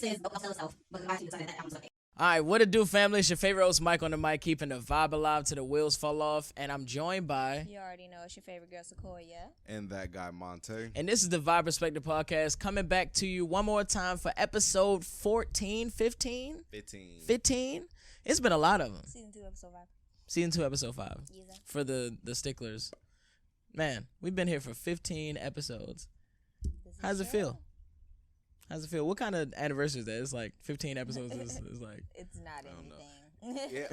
says don't sell itself, but the iTunes decided that album's okay. All right, what it do, family? It's your favorite host, Mike on the mic, keeping the vibe alive till the wheels fall off. And I'm joined by... You already know it's your favorite girl, Sacoya. And that guy, Monte. And this is the Vibe Perspective Podcast, coming back to you one more time for episode 14, 15? 15? It's been a lot of them. Season 2, episode 5. Season 2, episode 5. Yes, sir. For the sticklers. Man, we've been here for 15 episodes. How's it feel? How's it feel? What kind of anniversary is that? It's like 15 episodes is like... It's not anything. Yeah,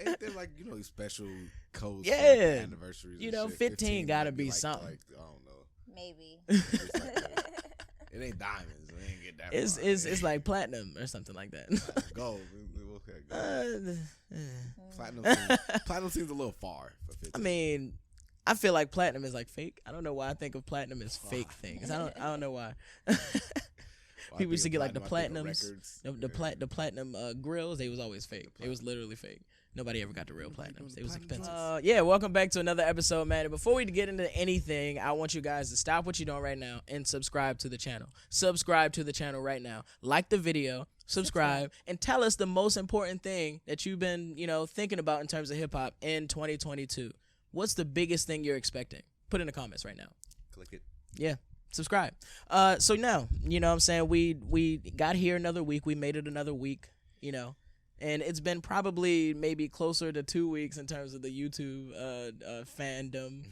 ain't there like, special codes for anniversaries? You know, 15 gotta be something. Like, I don't know. Maybe. It ain't diamonds. We ain't get that far. It's like platinum or something like that. Gold. Gold. Platinum seems a little far for 15. I mean, I feel like platinum is like fake. I don't know why I think of platinum as fake things. I don't know why. People used to get like the platinums, the platinum grills. They was always fake. It was literally fake. Nobody ever got the real platinums. It was expensive. Yeah, welcome back to another episode, man. And before we get into anything, I want you guys to stop what you're doing right now and subscribe to the channel. Subscribe to the channel right now. Like the video, subscribe, and tell us the most important thing that you've been, thinking about in terms of hip hop in 2022. What's the biggest thing you're expecting? Put in the comments right now. Click it. Yeah. Subscribe. So now, you know what I'm saying, we got here another week. We made it another week, and it's been probably maybe closer to 2 weeks in terms of the YouTube fandom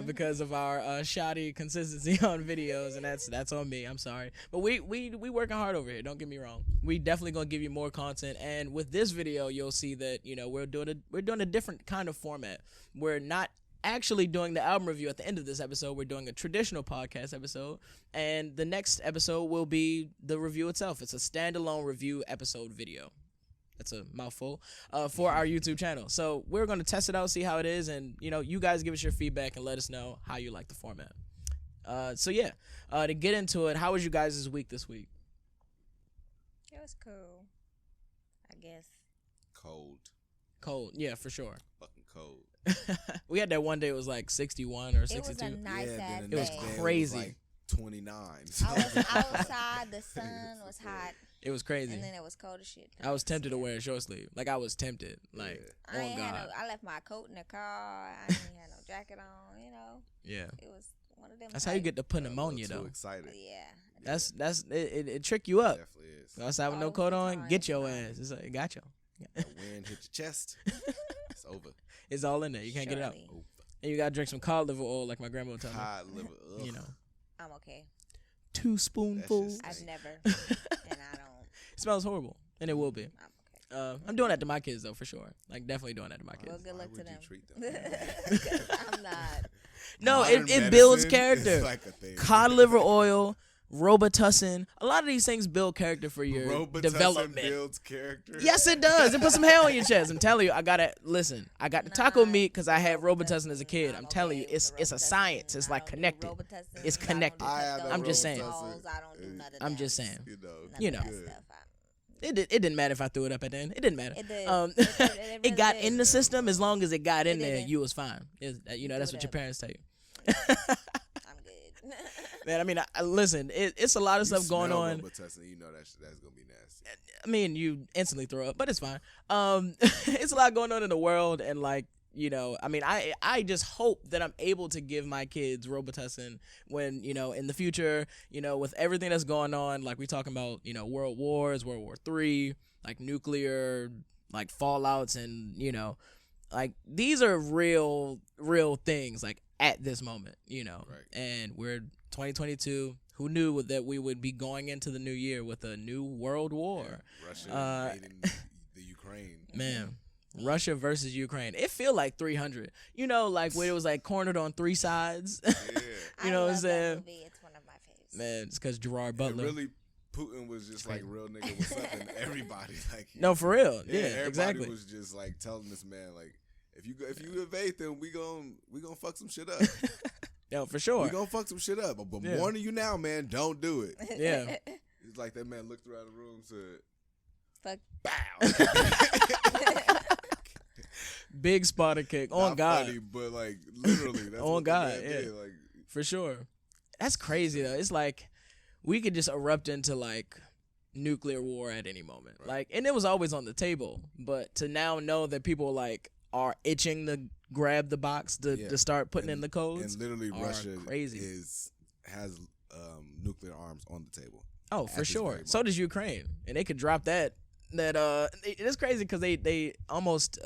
because of our shoddy consistency on videos, and that's on me. I'm sorry. But we working hard over here. Don't get me wrong. We definitely going to give you more content, and with this video, you'll see that, we're doing a different kind of format. We're not actually doing the album review at the end of this episode. We're doing a traditional podcast episode, and the next episode will be the review itself. It's a standalone review episode video. That's a mouthful for our YouTube channel. So we're going to test it out, see how it is, and you guys give us your feedback and let us know how you like the format. To get into it, how was you guys' week this week? It was cool, I guess. Cold, yeah, for sure. Fucking cold. We had that one day it was like 61 or 62. It was a nice ass day. It was crazy. It was like 29. I was outside. The sun was hot. It was crazy. And then it was cold as shit. I was tempted to wear a short sleeve. Like, I was tempted. Like, oh, God. I left my coat in the car. I didn't have no jacket on, Yeah. It was one of them. That's how you get the pneumonia, though. Too excited. Yeah. It trick you up. It definitely is. Go outside with no coat on, get your ass. It's like, it got you. The wind hit your chest. It's over. It's all in there. You can't get it out. And you got to drink some cod liver oil like my grandma would tell me. Cod liver, I'm okay. 2 spoonfuls. I've never. And I don't. It smells horrible. And it will be. I'm okay. I'm doing that to my kids, though, for sure. Like, definitely doing that to my kids. Well, good luck to them. Treat them? I'm not. No, Modern it builds medicine character. is like a thing. Cod liver oil, Robitussin. A lot of these things build character for your Robitussin development. builds character. Yes, it does. It puts some hair on your chest. I'm telling you, I got the taco meat because I had Robitussin as a kid. I'm telling you, it's a science. It's like connected. It's connected. I'm just saying. I'm just saying. You know. It didn't matter if I threw it up at the end. It didn't matter. It did. It got in the system. As long as it got in there, you was fine. That's what your parents tell you. I'm good. Man, I mean, listen, it's a lot of stuff going on. Robitussin, you know that's gonna be nasty. I mean, you instantly throw up, but it's fine. It's a lot going on in the world, and like, I mean, I just hope that I'm able to give my kids Robitussin when, in the future, with everything that's going on, like we talking about, world wars, World War III, like nuclear, like fallouts, and, like these are real things, like at this moment, Right. And we're 2022. Who knew that we would be going into the new year with a new world war? Yeah. Russia invading the Ukraine. Man. Russia versus Ukraine. It feel like 300. Like where it was like cornered on 3 sides. Yeah. You know what I'm saying? That movie. It's one of my favorites. Man, it's because Gerard Butler. Really, Putin was just like real nigga with something. Everybody like. No, for real. Yeah, everybody exactly. was just like telling this man like, if you invade them, we gonna fuck some shit up. No, for sure. We gonna fuck some shit up. But warning you now, man, don't do it. Yeah. It's like that man looked around the room, said, "Fuck." Bow. Big spotter kick. On Not God. funny, but like literally. That's on what God, the man yeah. did. Like, for sure. That's crazy though. It's like we could just erupt into like nuclear war at any moment. Right. Like, and it was always on the table, but to now know that people like are itching to grab the box to start putting in the codes. And literally, are Russia crazy. has nuclear arms on the table. Oh, for sure. So does Ukraine, and they could drop that. It's crazy because they almost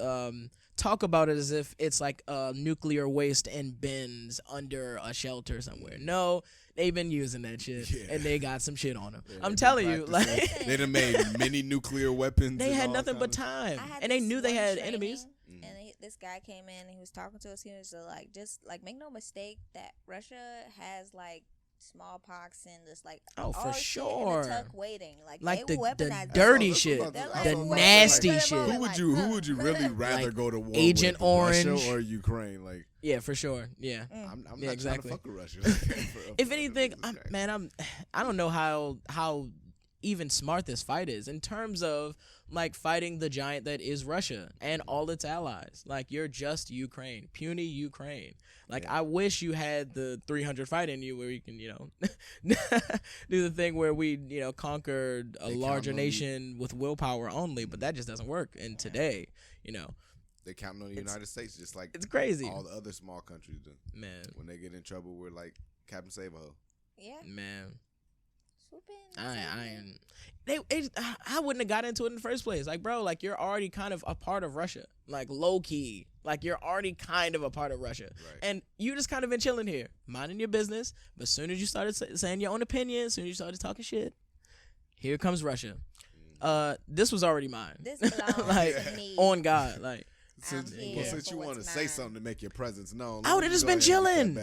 talk about it as if it's like nuclear waste in bins under a shelter somewhere. No, they've been using that shit, and they got some shit on them. Yeah, I'm telling you, like they done made many nuclear weapons. they had nothing but time, and they knew they had enemies. And this guy came in and he was talking to us. He was like, just like, make no mistake that Russia has like smallpox and just like Oh, for all shit sure. in the tuck waiting, like the they weaponize dirty That's shit, what They're I like, the wait, nasty wait, shit. wait, Who would you really rather Like go to war Agent with? Orange. Russia or Ukraine? Like, Yeah, for sure. Yeah. I'm Yeah, not exactly. trying to fuck with Russia. If anything, I don't know how even smart this fight is in terms of like fighting the giant that is Russia and all its allies. Like, you're just Ukraine, puny Ukraine. Like, I wish you had the 300 fight in you where you can, do the thing where we, conquered a They larger count on you. nation with willpower only, but that just doesn't work in today, They counting on the United States just like It's crazy. all the other small countries do. Man, When they get in trouble, we're like Captain Save-A-Ho. Yeah, man. swoop in. I wouldn't have got into it in the first place. Like, bro, like, you're already kind of a part of Russia. Like, low key. Like, you're already kind of a part of Russia. Right. And you just kind of been chilling here, minding your business. But as soon as you started saying your own opinion, as soon as you started talking shit, here comes Russia. This was already mine. This belongs like, to me. on God. Like, Since here you for want to what's say mine. something to make your presence known, I would've just been chilling.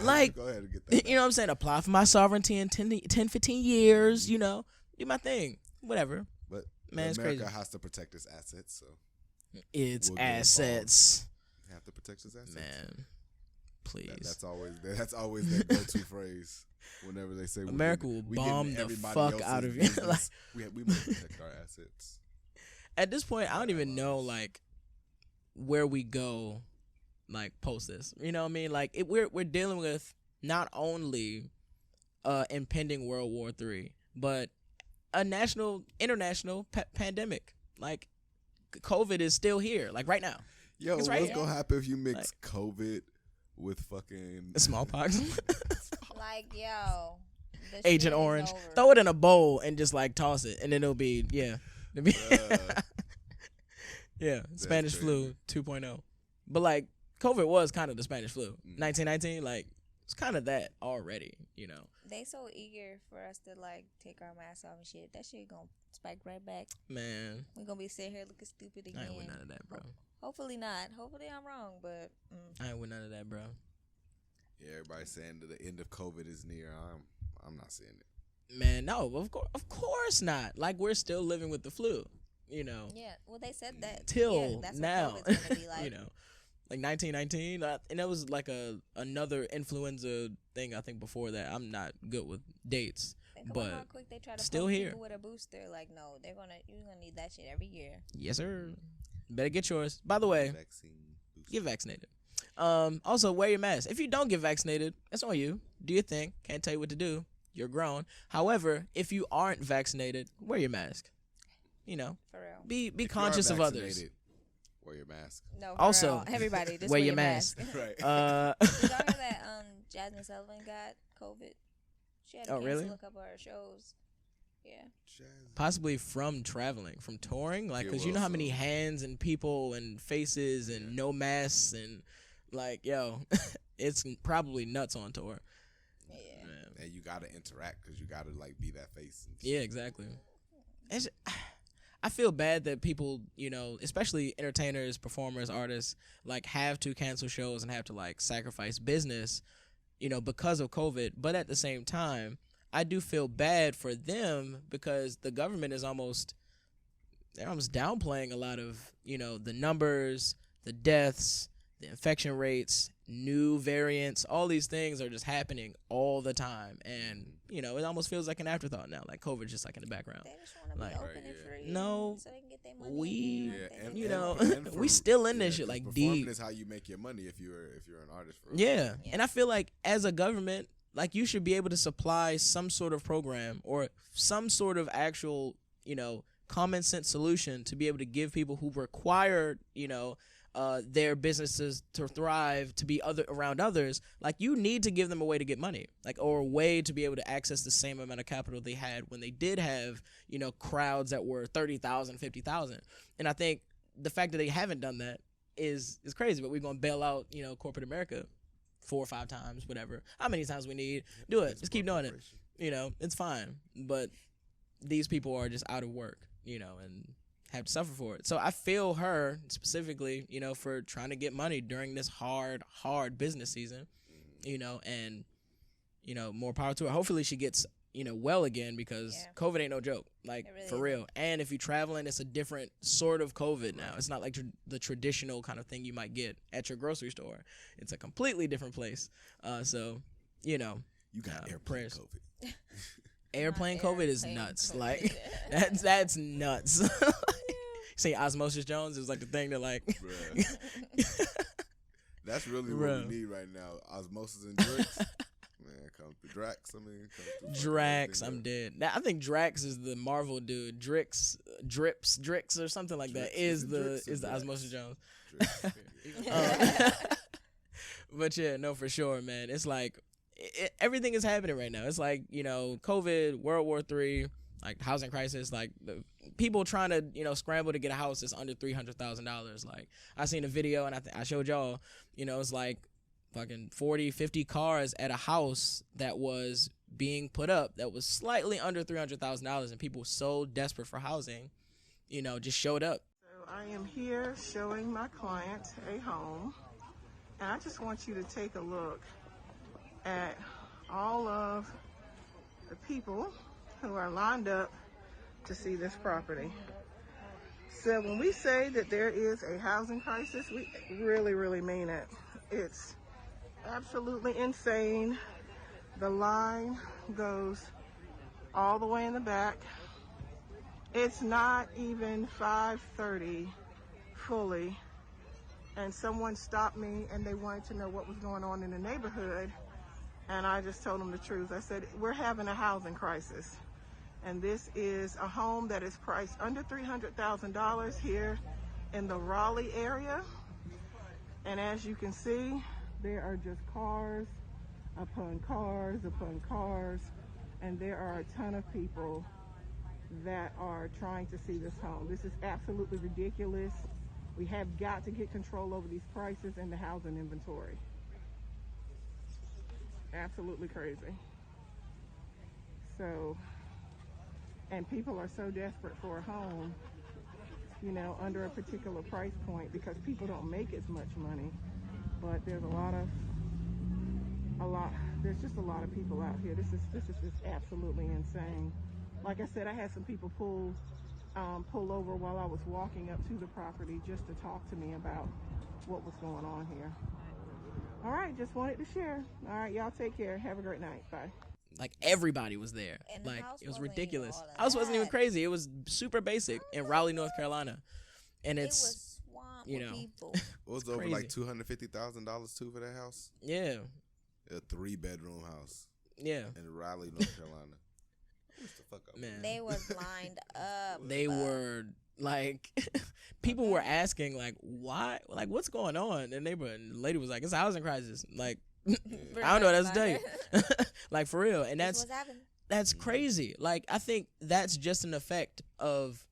Like, go ahead and get that. you know what I'm saying? Apply for my sovereignty in 10, 15 years, do my thing. Whatever. But Man, it's America crazy. has to protect its assets, so It's We'll get involved. assets. we have to protect its assets. Man, please. That's always their go-to phrase. Whenever they say America will we getting bomb the everybody fuck else's out of you. business, we must protect our assets. At this point, I don't even know like where we go, like post this. You know what I mean? Like we're dealing with not only impending World War III, but a international pandemic. Like, COVID is still here. Like, right now, Yo, It's what's right gonna happen if you mix COVID with fucking smallpox. Like, yo, the shit Agent is Orange. over. Throw it in a bowl and just like toss it, and then it'll be It'll be Bruh. yeah, Spanish flu 2.0. But like, COVID was kind of the Spanish flu. 1919, like, it's kind of that already. They so eager for us to like take our masks off and shit. That shit gonna spike right back. Man, We gonna be sitting here looking stupid again. I ain't with none of that, bro. Hopefully not. Hopefully I'm wrong, but I ain't with none of that, bro. Yeah, everybody's saying that the end of COVID is near. I'm not seeing it. Man, no, of course not. Like, we're still living with the flu, yeah. Well, they said that till yeah, that's now. What COVID's gonna be like. Like 1919, and that was like another influenza thing. I think before that, I'm not good with dates, Think about how but quick they try to still poke here. people with a booster. Like, no, you're gonna need that shit every year. yes, sir. Better get yours. By the way, Vaccine booster. get vaccinated. Also, wear your mask. If you don't get vaccinated, that's on you. Do your thing. Can't tell you what to do. You're grown. However, if you aren't vaccinated, wear your mask. For real. Be If you are conscious of others. vaccinated, wear your mask. No. For Also, real. Everybody, just wear wear your your mask. Right. Did y'all hear that Jasmine Sullivan got COVID? She had to Oh, cancel really? a couple of her shows. Yeah. Possibly from traveling, from touring, like, Yeah, because you well, know how many so- hands and people and faces and no masks and like, yo, it's probably nuts on tour. Yeah. Man. And you gotta interact because you gotta like be that face. And Yeah, exactly. I feel bad that people, especially entertainers, performers, artists, like, have to cancel shows and have to like sacrifice business, because of COVID. But at the same time, I do feel bad for them because the government is they're almost downplaying a lot of, the numbers, the deaths, the infection rates, new variants. All these things are just happening all the time. And, it almost feels like an afterthought now. Like, COVID's just like in the background. They just want to Like- be open Right, and yeah. free. No, So they can get their money. we- again, like Yeah, they and, do. You know, and we still in this 'cause shit, like, performing deep. is how you make your money if you're an artist. For real. Yeah. Yeah. And I feel like as a government, like you should be able to supply some sort of program or some sort of actual, common sense solution to be able to give people who require, their businesses to thrive, to be around others. Like, you need to give them a way to get money, like, or a way to be able to access the same amount of capital they had when they did have, crowds that were 30,000, 50,000. And I think the fact that they haven't done that is crazy. But we're gonna bail out, corporate America 4 or 5 times, whatever. How many times we need? Do it. Just keep doing it. It's fine. But these people are just out of work, and have to suffer for it. So I feel her specifically, for trying to get money during this hard business season, and, more power to her. Hopefully she gets, well again, because COVID ain't no joke, like, really for real. And if you're traveling, it's a different sort of COVID now. It's not like the traditional kind of thing you might get at your grocery store. It's a completely different place. So, you got airplane COVID. Airplane COVID is nuts. COVID. Like, that's nuts. Say Osmosis Jones is like the thing that, like, that's really what we need right now. Osmosis and Drix. Man, come to Drax. Drax, I'm dead. Now, I think Drax is the Marvel dude. Drix or something like that is the Osmosis Jones. But yeah, no, for sure, man. It's like everything is happening right now. It's like, COVID, World War III, like housing crisis, like the people trying to, scramble to get a house that's under $300,000. Like, I seen a video, and I showed y'all, it's like fucking 40, 50 cars at a house that was being put up that was slightly under $300,000, and people so desperate for housing, just showed up. So I am here showing my client a home, and I just want you to take a look at all of the people who are lined up to see this property. So when we say that there is a housing crisis, we really, really mean it. It's absolutely insane. The line goes all the way in the back. It's not even 5:30 fully, and someone stopped me and they wanted to know what was going on in the neighborhood. And I just told them the truth. I said, we're having a housing crisis. And this is a home that is priced under $300,000 here in the Raleigh area. And as you can see, there are just cars upon cars upon cars. And there are a ton of people that are trying to see this home. This is absolutely ridiculous. We have got to get control over these prices and the housing inventory. Absolutely crazy. So, and people are so desperate for a home, under a particular price point, because people don't make as much money. But there's there's just a lot of people out here. This is just absolutely insane. Like I said, I had some people pull over while I was walking up to the property just to talk to me about what was going on here. All right, just wanted to share. All right, y'all take care. Have a great night. Bye. Like, everybody was there. And like, the it was ridiculous. The house wasn't even crazy. It was super basic in Raleigh, North Carolina. And it was swamped with people. It was over crazy. like $250,000 too for that house. Yeah. A 3-bedroom house. Yeah. In Raleigh, North Carolina. What the fuck up? Man. They were lined up. They were like, people were asking, like, why? Like, what's going on? And the lady was like, it's a housing crisis. Like, I don't know what else to tell you. Like, for real. And that's crazy. Like, I think that's just an effect of,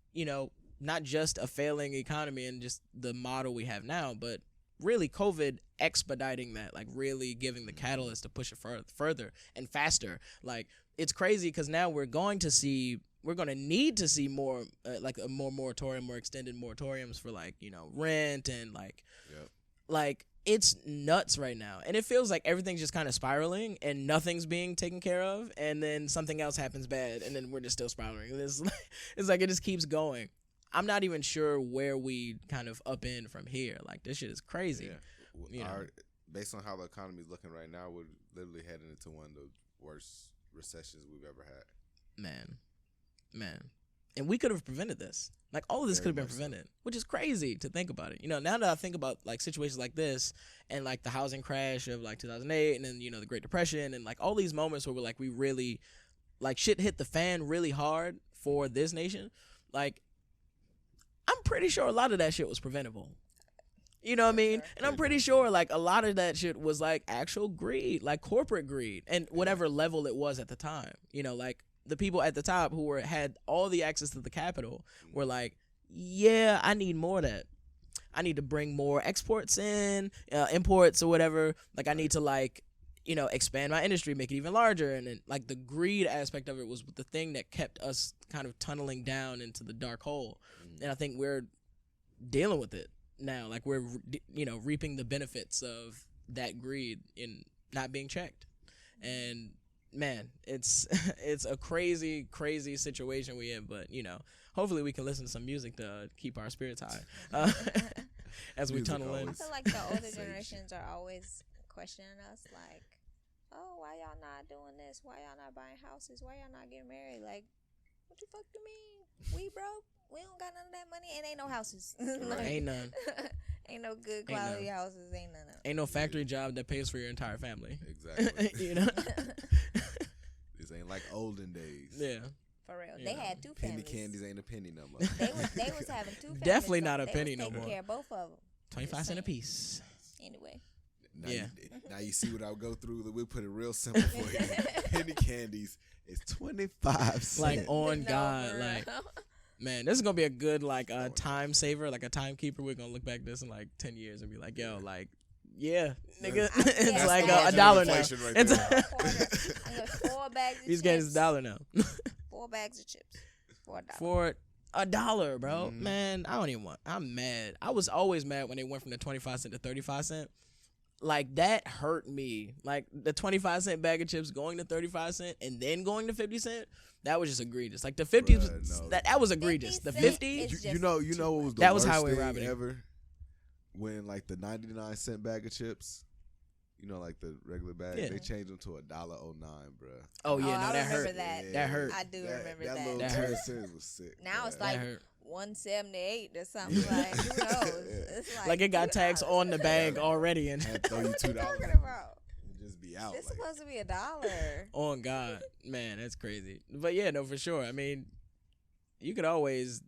not just a failing economy and just the model we have now, but really COVID expediting that, like, really giving the catalyst to push it further and faster. Like, it's crazy because now we're going to need to see more, like a more moratorium, more extended moratoriums for, like, rent and like it's nuts right now. And it feels like everything's just kind of spiraling and nothing's being taken care of. And then something else happens bad and then we're just still spiraling. It's like it just keeps going. I'm not even sure where we kind of upend from here. Like, this shit is crazy. Yeah. Based on how the economy is looking right now, we're literally heading into one of the worst recessions we've ever had. Man. And we could have prevented this. Like, all of this Very could have been much so. prevented, which is crazy to think about it. You know, now that I think about, like, situations like this and, like, the housing crash of, like, 2008 and then, you know, the Great Depression and, like, all these moments where we're, like, we really, like, shit hit the fan really hard for this nation, like, I'm pretty sure a lot of that shit was preventable. You know what I mean? And I'm pretty sure, like, a lot of that shit was, like, actual greed, like, corporate greed, and whatever level it was at the time. You know, like, the people at the top who had all the access to the capital were like, yeah, I need more of that. I need to bring more exports in, imports or whatever. Like, I need to, like, you know, expand my industry, make it even larger. And then, like, the greed aspect of it was the thing that kept us kind of tunneling down into the dark hole. And I think we're dealing with it now. Like, we're, you know, reaping the benefits of that greed in not being checked. And man, it's a crazy situation we in, but you know, hopefully we can listen to some music to keep our spirits high as we Music tunnel in. I feel like the older generations are always questioning us, like, oh, why y'all not doing this? Why y'all not buying houses? Why y'all not getting married? Like, what the fuck you mean? We broke. We don't got none of that money, and ain't no houses. Like, Ain't none. Ain't no good quality houses. Ain't none of them. Ain't no factory job that pays for your entire family. Exactly. You know? This ain't like olden days. Yeah. For real. You They know. had two Penny families. candies ain't a penny no more. They was having two families. Definitely so not a they penny was no taking more. care of both of them. 25 cents a piece. Anyway. Now Yeah. now you see what I would go through. We'll put it real simple for you. Penny candies is 25 cents. Like, on No, God, for like, real. man, this is gonna be a good, like, time saver, like a timekeeper. We're gonna look back at this in like 10 years and be like, yo, like, yeah, nigga, That's- it's that's like the a dollar now. inflation right It's there. I got 4 bags of He's chips. getting his dollar now 4 bags of chips. $4. for $1, bro. Mhm. Man, I don't even want. I'm mad. I was always mad when they went from the 25 cent to 35 cent. Like, that hurt me. Like, the 25 cent bag of chips going to 35 cent and then going to 50 cent. That was just egregious. Like, the 50, Bruh, no. that was egregious. 50 The cent 50, is You just know too what was the That was worst highway thing robbery. ever? When like the 99-cent bag of chips, you know, like the regular bag, Yeah. they changed them to $1.09, bruh. oh yeah, Oh, no, I that remember hurt. that. That hurt. I do remember That that. little That 10 hurt. cents was sick. Now it's bruh. like That hurt. 178 or something. Like, who knows? It's Like, it got tags $2. on the bag already and had to throw you What you $2 talking and about? just be out. It's Like, supposed to be $1. on God, man, that's crazy. But yeah, no, for sure. I mean, you could always,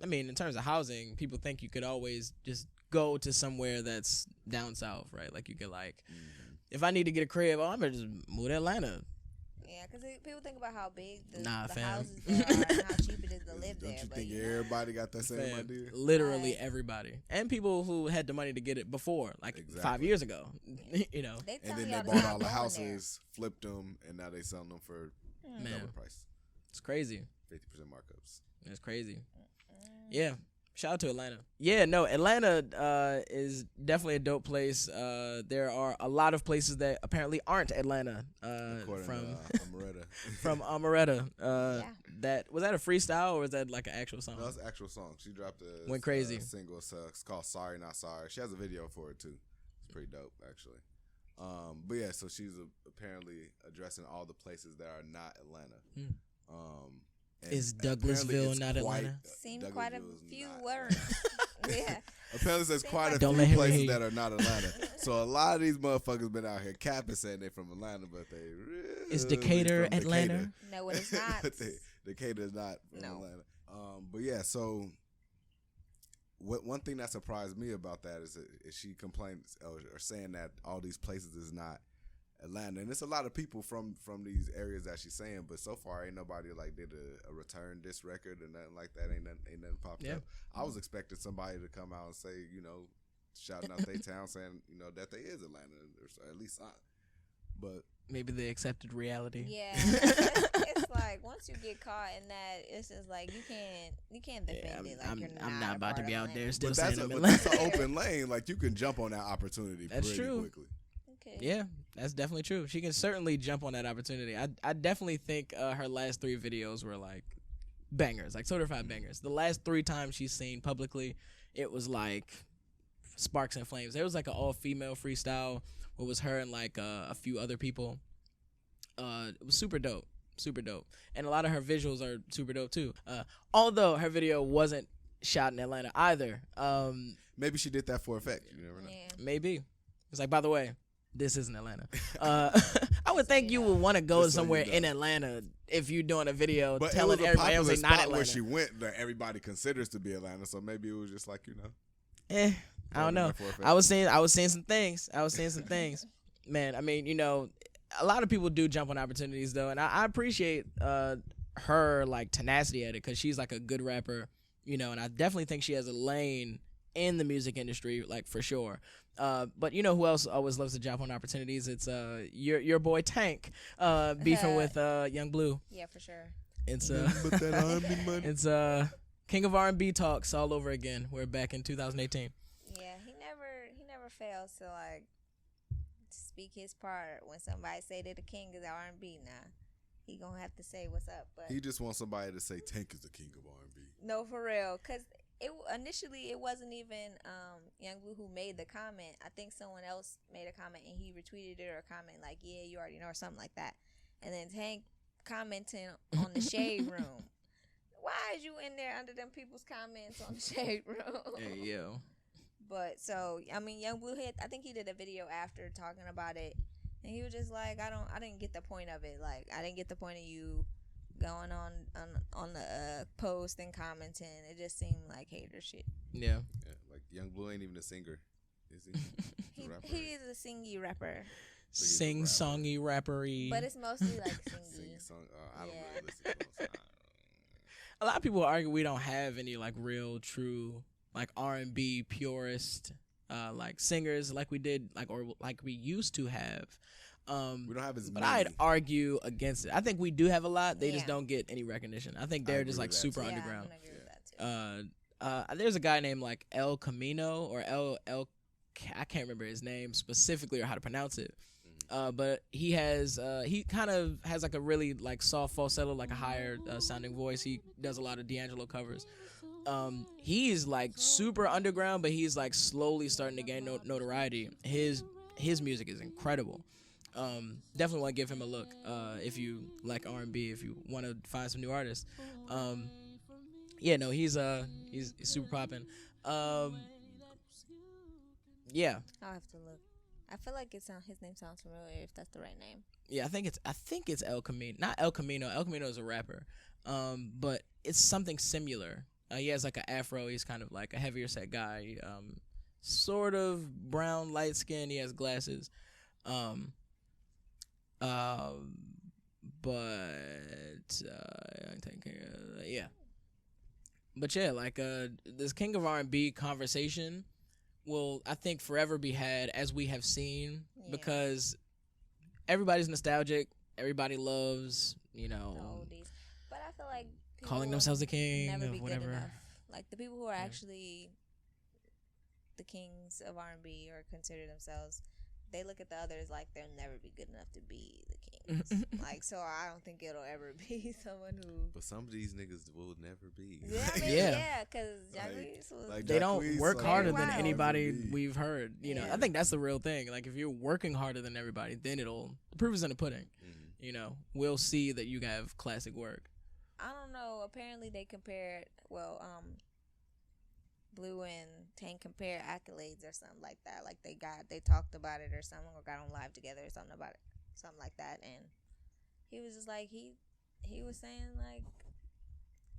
I mean, in terms of housing, people think you could always just go to somewhere that's down south, right? Like, you could, like, if I need to get a crib, I'm gonna just move to Atlanta. Yeah, because people think about how big the Nah, fam. houses there are and how cheap it is to live don't there. you But think you know, everybody got that same Fam, idea? literally Right. everybody, and people who had the money to get it before, like 5 Exactly. years ago. You know, they tell And then y'all they to bought not all the go in houses, flipped them, and now they selling them for man, double price, it's crazy. 50% markups. It's crazy. Yeah. Shout out to Atlanta. Yeah, no, Atlanta is definitely a dope place. There are a lot of places that apparently aren't Atlanta. According From to Amaretta. from Amaretta. Yeah. That was that a freestyle or was that like an actual song? No, it's an actual song. She dropped a Went crazy. single. It's called "Sorry Not Sorry." She has a video for it too. It's pretty dope, actually. But yeah, so she's apparently addressing all the places that are not Atlanta. And Is apparently Douglasville it's not quite- Atlanta? Seemed quite a Douglasville is few not words. Atlanta. Yeah. Apparently, there's quite a Don't few let him hear places you. that are not Atlanta. So a lot of these motherfuckers been out here capping saying they from Atlanta, but they really Is Decatur from Atlanta? Decatur. No, it is not. Decatur is not from No. Atlanta. But yeah, so one thing that surprised me about that is she complains or saying that all these places is not Atlanta, and it's a lot of people from these areas that she's saying, but so far ain't nobody like did a return disc record or nothing like that. Ain't nothing popped Yeah. up. I was expecting somebody to come out and say, you know, shouting out their town, saying, you know, that they is Atlanta, or at least not. But Maybe they accepted reality. Yeah. It's like once you get caught in that, it's just like you can't defend it. Like I'm, you're I'm not not a about to part be of out there Atlanta. still but saying that's I'm an Atlanta. open lane. Like you can jump on that opportunity That's pretty true. quickly. Okay. Yeah, that's definitely true. She can certainly jump on that opportunity. I definitely think her last 3 videos were like bangers, like certified bangers. The last 3 times she's seen publicly, it was like sparks and flames. There was like an all-female freestyle where it was her and like a few other people. It was super dope. super dope, and a lot of her visuals are super dope too. Although her video wasn't shot in Atlanta either. Maybe she did that for effect. You never know. Yeah. Maybe it's like, by the way, this isn't Atlanta. I would think you would want to go Just so you somewhere know. in Atlanta if you're doing a video But telling it was a everybody else popular they not spot where Atlanta. she went that everybody considers to be Atlanta. So maybe it was just like, you know. I don't know. I was seeing some things. Man, I mean, you know, a lot of people do jump on opportunities though, and I appreciate her like tenacity at it, because she's like a good rapper, you know, and I definitely think she has a lane in the music industry, like for sure. But you know who else always loves to jump on opportunities? It's your boy Tank beefing with Young Blue. Yeah, for sure. It's But that R&B money. it's King of R&B talks all over again. We're back in 2018. Yeah, he never fails to like speak his part when somebody say that the king is R&B. Now he gonna have to say what's up. But He just wants somebody to say Tank is the king of R&B. no, for real, because initially it wasn't even Young Blue who made the comment. I think someone else made a comment and he retweeted it, or a comment like, "Yeah, you already know," or something like that. And then Tank commenting on the Shade Room. Why is you in there under them people's comments on the Shade Room? Hey yo. But so I mean, Young Blue I think he did a video after talking about it, and he was just like, I didn't get the point of it. Like, I didn't get the point of you going on the post and commenting. It just seemed like hater shit. Yeah. Yeah, like Young Blue ain't even a singer, is he? He's a rapper. He is a singy rapper, So he's a Sing rapper. songy rappery. but it's mostly like Sing singy. song. I don't Yeah. really listen to him. So A lot of people argue we don't have any like real true like R&B purist like singers like we did or like we used to have. we don't have as But many. I'd argue against it. I think we do have a lot. They just Yeah. don't get any recognition. I think I they're agree just like with that, super too. Yeah, underground. I'm gonna agree with that too. There's a guy named like El Camino or El I can't remember his name specifically or how to pronounce it. But he kind of has like a really like soft falsetto, like a higher sounding voice. He does a lot of D'Angelo covers. He's like super underground, but he's like slowly starting to gain notoriety. His music is incredible. Definitely want to give him a look if you like R&B, if you want to find some new artists. Yeah, no, he's super popping. Yeah, I'll have to look. I feel like his name sounds familiar. If that's the right name. yeah, I think it's El Camino, not El Camino. El Camino is a rapper, but it's something similar. He has like an afro. He's kind of like a heavier set guy, sort of brown, light skin. He has glasses, yeah. But yeah, like this King of R&B conversation will, I think, forever be had, as we have seen, because everybody's nostalgic. Everybody loves, The oldies. But I feel like people calling will themselves the king never of be good whatever. enough. Like the people who are actually the kings of R&B or consider themselves, they look at the others like they'll never be good enough to be the kings. Like, so I don't think it'll ever be someone who. But some of these niggas will never be. Yeah, I mean, Yeah. yeah, because Jacquees was. like They don't Jacquees, work like, harder Wow. than anybody R&B. we've heard. You know, Yeah. I think that's the real thing. Like, if you're working harder than everybody, then the proof is in the pudding. Mhm. You know, we'll see that you have classic work. I don't know. Apparently, they compared. Well, Blue and Tank compared accolades or something like that. Like they talked about it or something, or got on live together or something about it, something like that. And he was just like he was saying like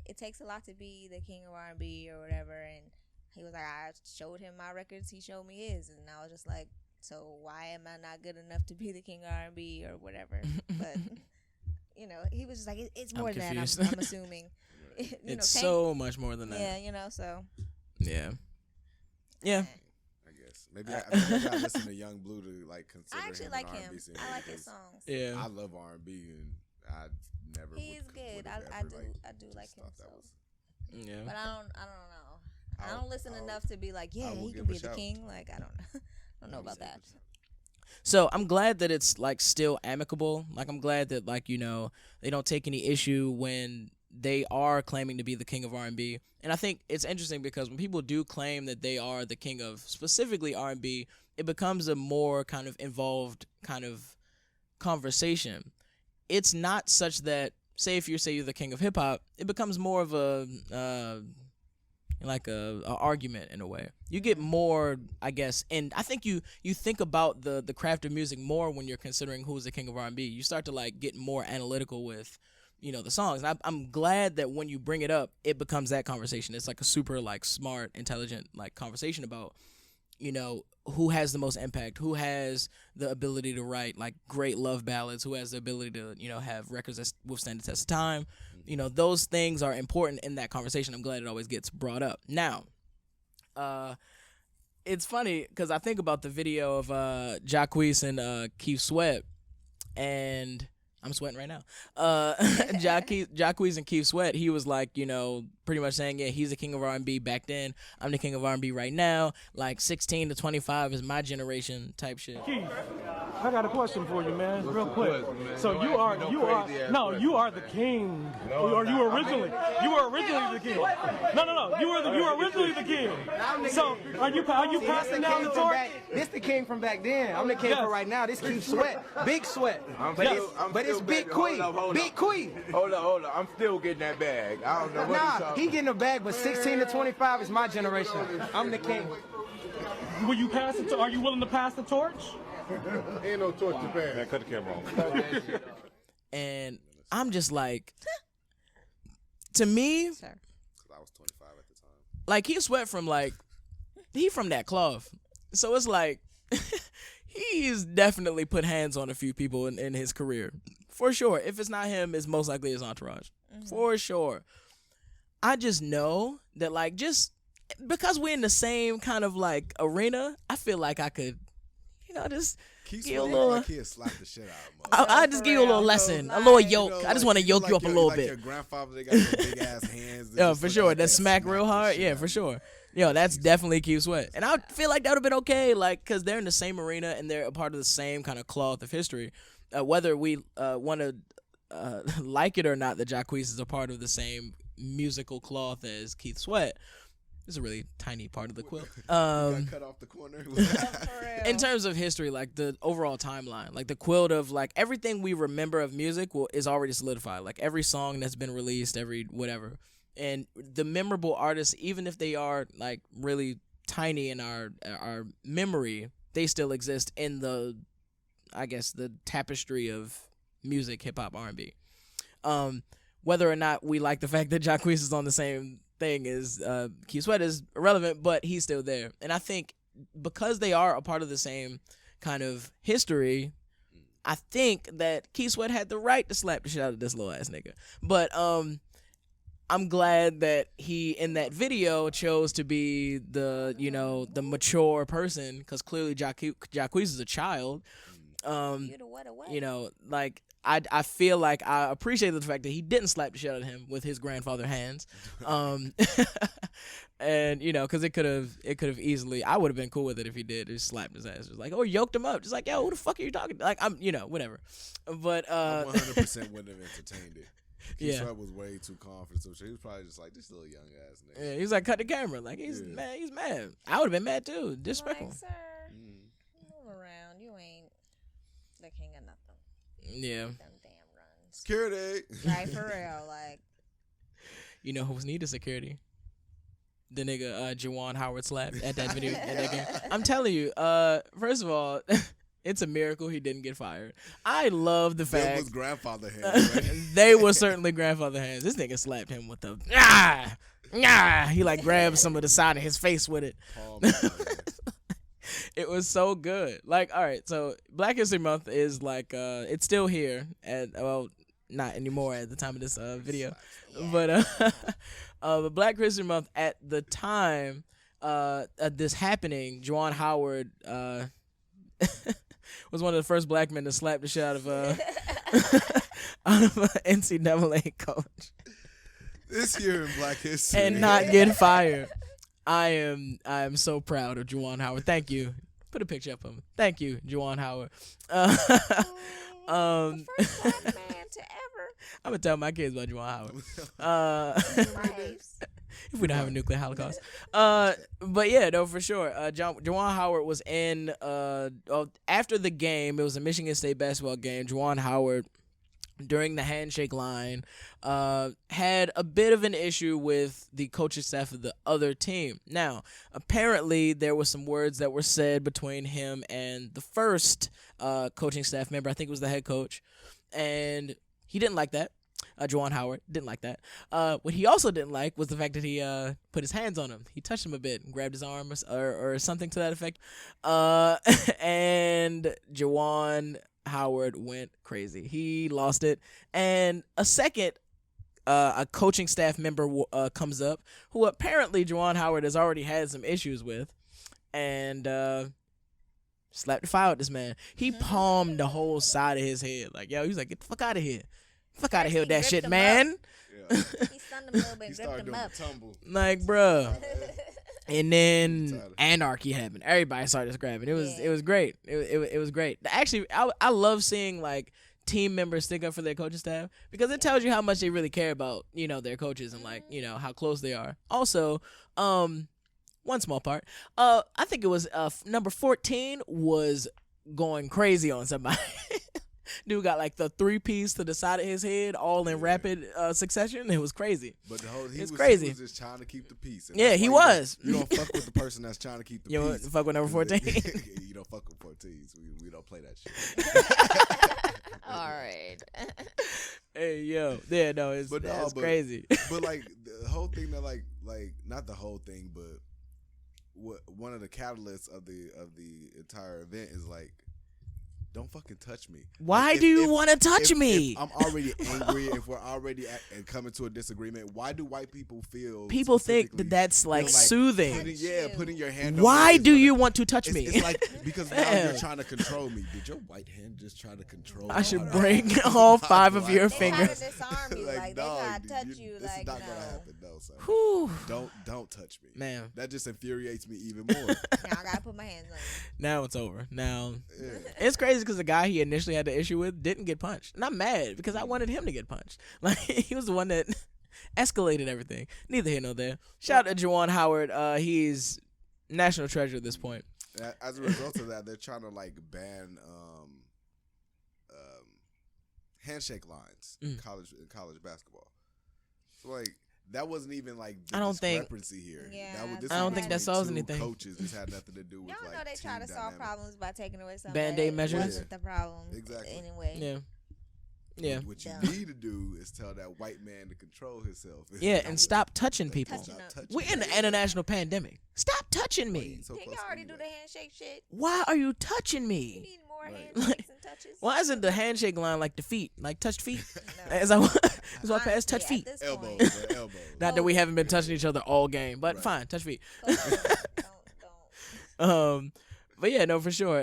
it takes a lot to be the king of R&B or whatever. And he was like, I showed him my records, he showed me his, and I was just like, so why am I not good enough to be the king of R&B or whatever? But you know, he was just like, it's more I'm than confused. that. I'm assuming. It's Tank- so much more than that. yeah, so Yeah. Yeah. I guess maybe I listen to Young Blue to like consider I actually him like an him. R&B singer I like his because songs. Yeah. I love R&B and I never. He's would, good. would've I ever, do like, I do like just him. thought So, that was- Yeah. but I don't know. I I'll- don't listen I'll- enough to be like, yeah, I will he give can a be the shout. king. Like I don't know. I don't know about that. So I'm glad that it's like still amicable. Like I'm glad that like, you know, they don't take any issue when they are claiming to be the king of R&B. And I think it's interesting because when people do claim that they are the king of specifically R&B, it becomes a more kind of involved kind of conversation. it's not such that, say you're the king of hip hop, it becomes more of a like a argument in a way. You get more, I guess, and I think you think about the craft of music more when you're considering who's the king of R&B. You start to like get more analytical with, the songs. And I'm glad that when you bring it up, it becomes that conversation. It's like a super like smart, intelligent like conversation about, who has the most impact, who has the ability to write like great love ballads, who has the ability to, have records that withstand the test of time. Those things are important in that conversation. I'm glad it always gets brought up. Now, it's funny because I think about the video of Jacquees and Keith Sweat, and I'm sweating right now. Jacquees and Keith Sweat, he was like, pretty much saying, yeah, he's the king of R&B back then. I'm the king of R&B right now. Like 16 to 25 is my generation type shit. Keith, I got a question for you, man, real quick. So you are the king. Or you were originally the king. No. You were originally the king. So are you passing down the torch? This the king from back then. I'm the king for right now. This Keith Sweat, Big Sweat. But it's Big Queen. Big Queen. Hold on. I'm still getting that bag. I don't know what he's talking. He getting a bag, but 16 to 25 is my generation. I'm the king. Will you pass it? Are you willing to pass the torch? Ain't no torch to pass. Man, cut the camera off. And I'm just like, to me, I was 25 at the time. like he Sweat from like, he from that cloth. So it's like, he's definitely put hands on a few people in his career. For sure. If it's not him, it's most likely his entourage. Mm-hmm. For sure. I just know that, like, just because we're in the same kind of, like, arena, I feel like I could, just Keith give a little... like he'll slap the shit out of him. I just give you a little lesson, a little yoke. I just want to yoke you up a little bit. Your grandfather, they got those big-ass hands. Yeah, for sure. That smack real hard. Yeah, for sure. That's definitely Keith Sweat. And I feel like that would have been okay, like, because they're in the same arena and they're a part of the same kind of cloth of history. Whether we want to like it or not, that Jacquees is a part of the same musical cloth as Keith Sweat. It's a really tiny part of the quilt. Got cut off the corner. In terms of history, like the overall timeline, like the quilt of like everything we remember of music is already solidified. Like every song that's been released, every whatever. And the memorable artists, even if they are like really tiny in our memory, they still exist in the, I guess, the tapestry of music, hip hop, R&B. Whether or not we like the fact that Jacquees is on the same thing as Keith Sweat is irrelevant, but he's still there. And I think because they are a part of the same kind of history, I think that Keith Sweat had the right to slap the shit out of this little ass nigga. But I'm glad that he, in that video, chose to be the, the mature person, because clearly Jacquees is a child. Like, I feel like I appreciate the fact that he didn't slap the shit out of him with his grandfather hands. And, because it could have easily, I would have been cool with it if he did, just slapped his ass. Just like, oh, yoked him up. Just like, yo, who the fuck are you talking to? Like, I'm, whatever. But, I 100% wouldn't have entertained it. Keith Sweat was way too confident. So he was probably just like, this little young ass nigga. Yeah, he's like, cut the camera. Like, he's mad. He's mad. I would have been mad too. Disrespectful. Like, sir, move around. You ain't the king of nothing. Yeah. Them damn runs. Security. Right, for real. Like, you know who's needed security? The nigga Juwan Howard slapped at that video at that game. I'm telling you, first of all, it's a miracle he didn't get fired. I love the fact that was grandfather hands. Right? They were certainly grandfather hands. This nigga slapped him with the he like grabbed some of the side of his face with it. It was so good. Like, all right, so Black History Month is like it's still here, and well, not anymore at the time of this video, but Black History Month at the time this happening, Juwan Howard was one of the first black men to slap the shit out of an NCAA coach. This year in Black History. And not get fired. I am so proud of Juwan Howard. Thank you. Put a picture up of him. Thank you, Juwan Howard. the first black man to ever. I'm gonna tell my kids about Juwan Howard. If we don't have a nuclear holocaust. But yeah, no, for sure. Juwan Howard was in after the game. It was a Michigan State basketball game. Juwan Howard during the handshake line, had a bit of an issue with the coaching staff of the other team. Now, apparently, there were some words that were said between him and the first coaching staff member. I think it was the head coach. And he didn't like that. Juwan Howard didn't like that. What he also didn't like was the fact that he put his hands on him. He touched him a bit and grabbed his arm or something to that effect. And Juwan Howard went crazy. He lost it. And a coaching staff member comes up who apparently Juwan Howard has already had some issues with and slapped the fire out this man. He palmed the whole side of his head. Like, yo, he was like, get the fuck out of here. Fuck out of here with that shit, man. Yeah. He stunned him a little bit and gripped him up. Like, bruh. And then anarchy happened. Everybody started scrapping. It was great. It was great. Actually, I love seeing like team members stick up for their coaching staff because it tells you how much they really care about, their coaches and like, how close they are. Also, one small part. I think it was number 14 was going crazy on somebody. Dude got like the 3-piece to the side of his head, all in rapid succession. It was crazy. But he was just trying to keep the peace. And yeah, he was. You don't fuck with the person that's trying to keep the peace. You don't fuck with number 14. You don't fuck with 14s. We don't play that shit. All right. Hey yo, yeah, no, it's crazy. But like the whole thing that like not the whole thing, but one of the catalysts of the entire event is like, don't fucking touch me. Why do you want to touch me? If I'm already angry, if we're already coming to a disagreement, why do white people feel? People think that's like soothing. Putting your hand. Why do you want to touch me? It's like because now you're trying to control me. Did your white hand just try to control me? I should break all 5 of your fingers. They try to disarm you. Like, they try to touch you. This is not gonna happen. No, son. Don't touch me, man. That just infuriates me even more. Now I gotta put my hands on you. Now it's over. Now it's crazy because the guy he initially had the issue with didn't get punched. And I'm mad because I wanted him to get punched. Like he was the one that escalated everything. Neither here nor there. Shout out to Juwan Howard. He's national treasure at this point. As a result of that, they're trying to like ban handshake lines in college basketball. So like that wasn't even like the discrepancy here. Yeah, I don't think that solves anything. Coaches, this had nothing to do with y'all like know they try to solve problems by taking away some Band-Aid measures. Wasn't the problem exactly anyway. Yeah. What you need to do is tell that white man to control himself. And stop touching people. We're in the international pandemic. Stop touching me. Didn't you already do the handshake shit? Why are you touching me? You need more handshakes and touches. Why isn't the handshake line like the feet? Like touched feet? As I pass touch feet. Elbows. Not that we haven't been touching each other all game, but fine, touch feet. Don't. But yeah, no, for sure.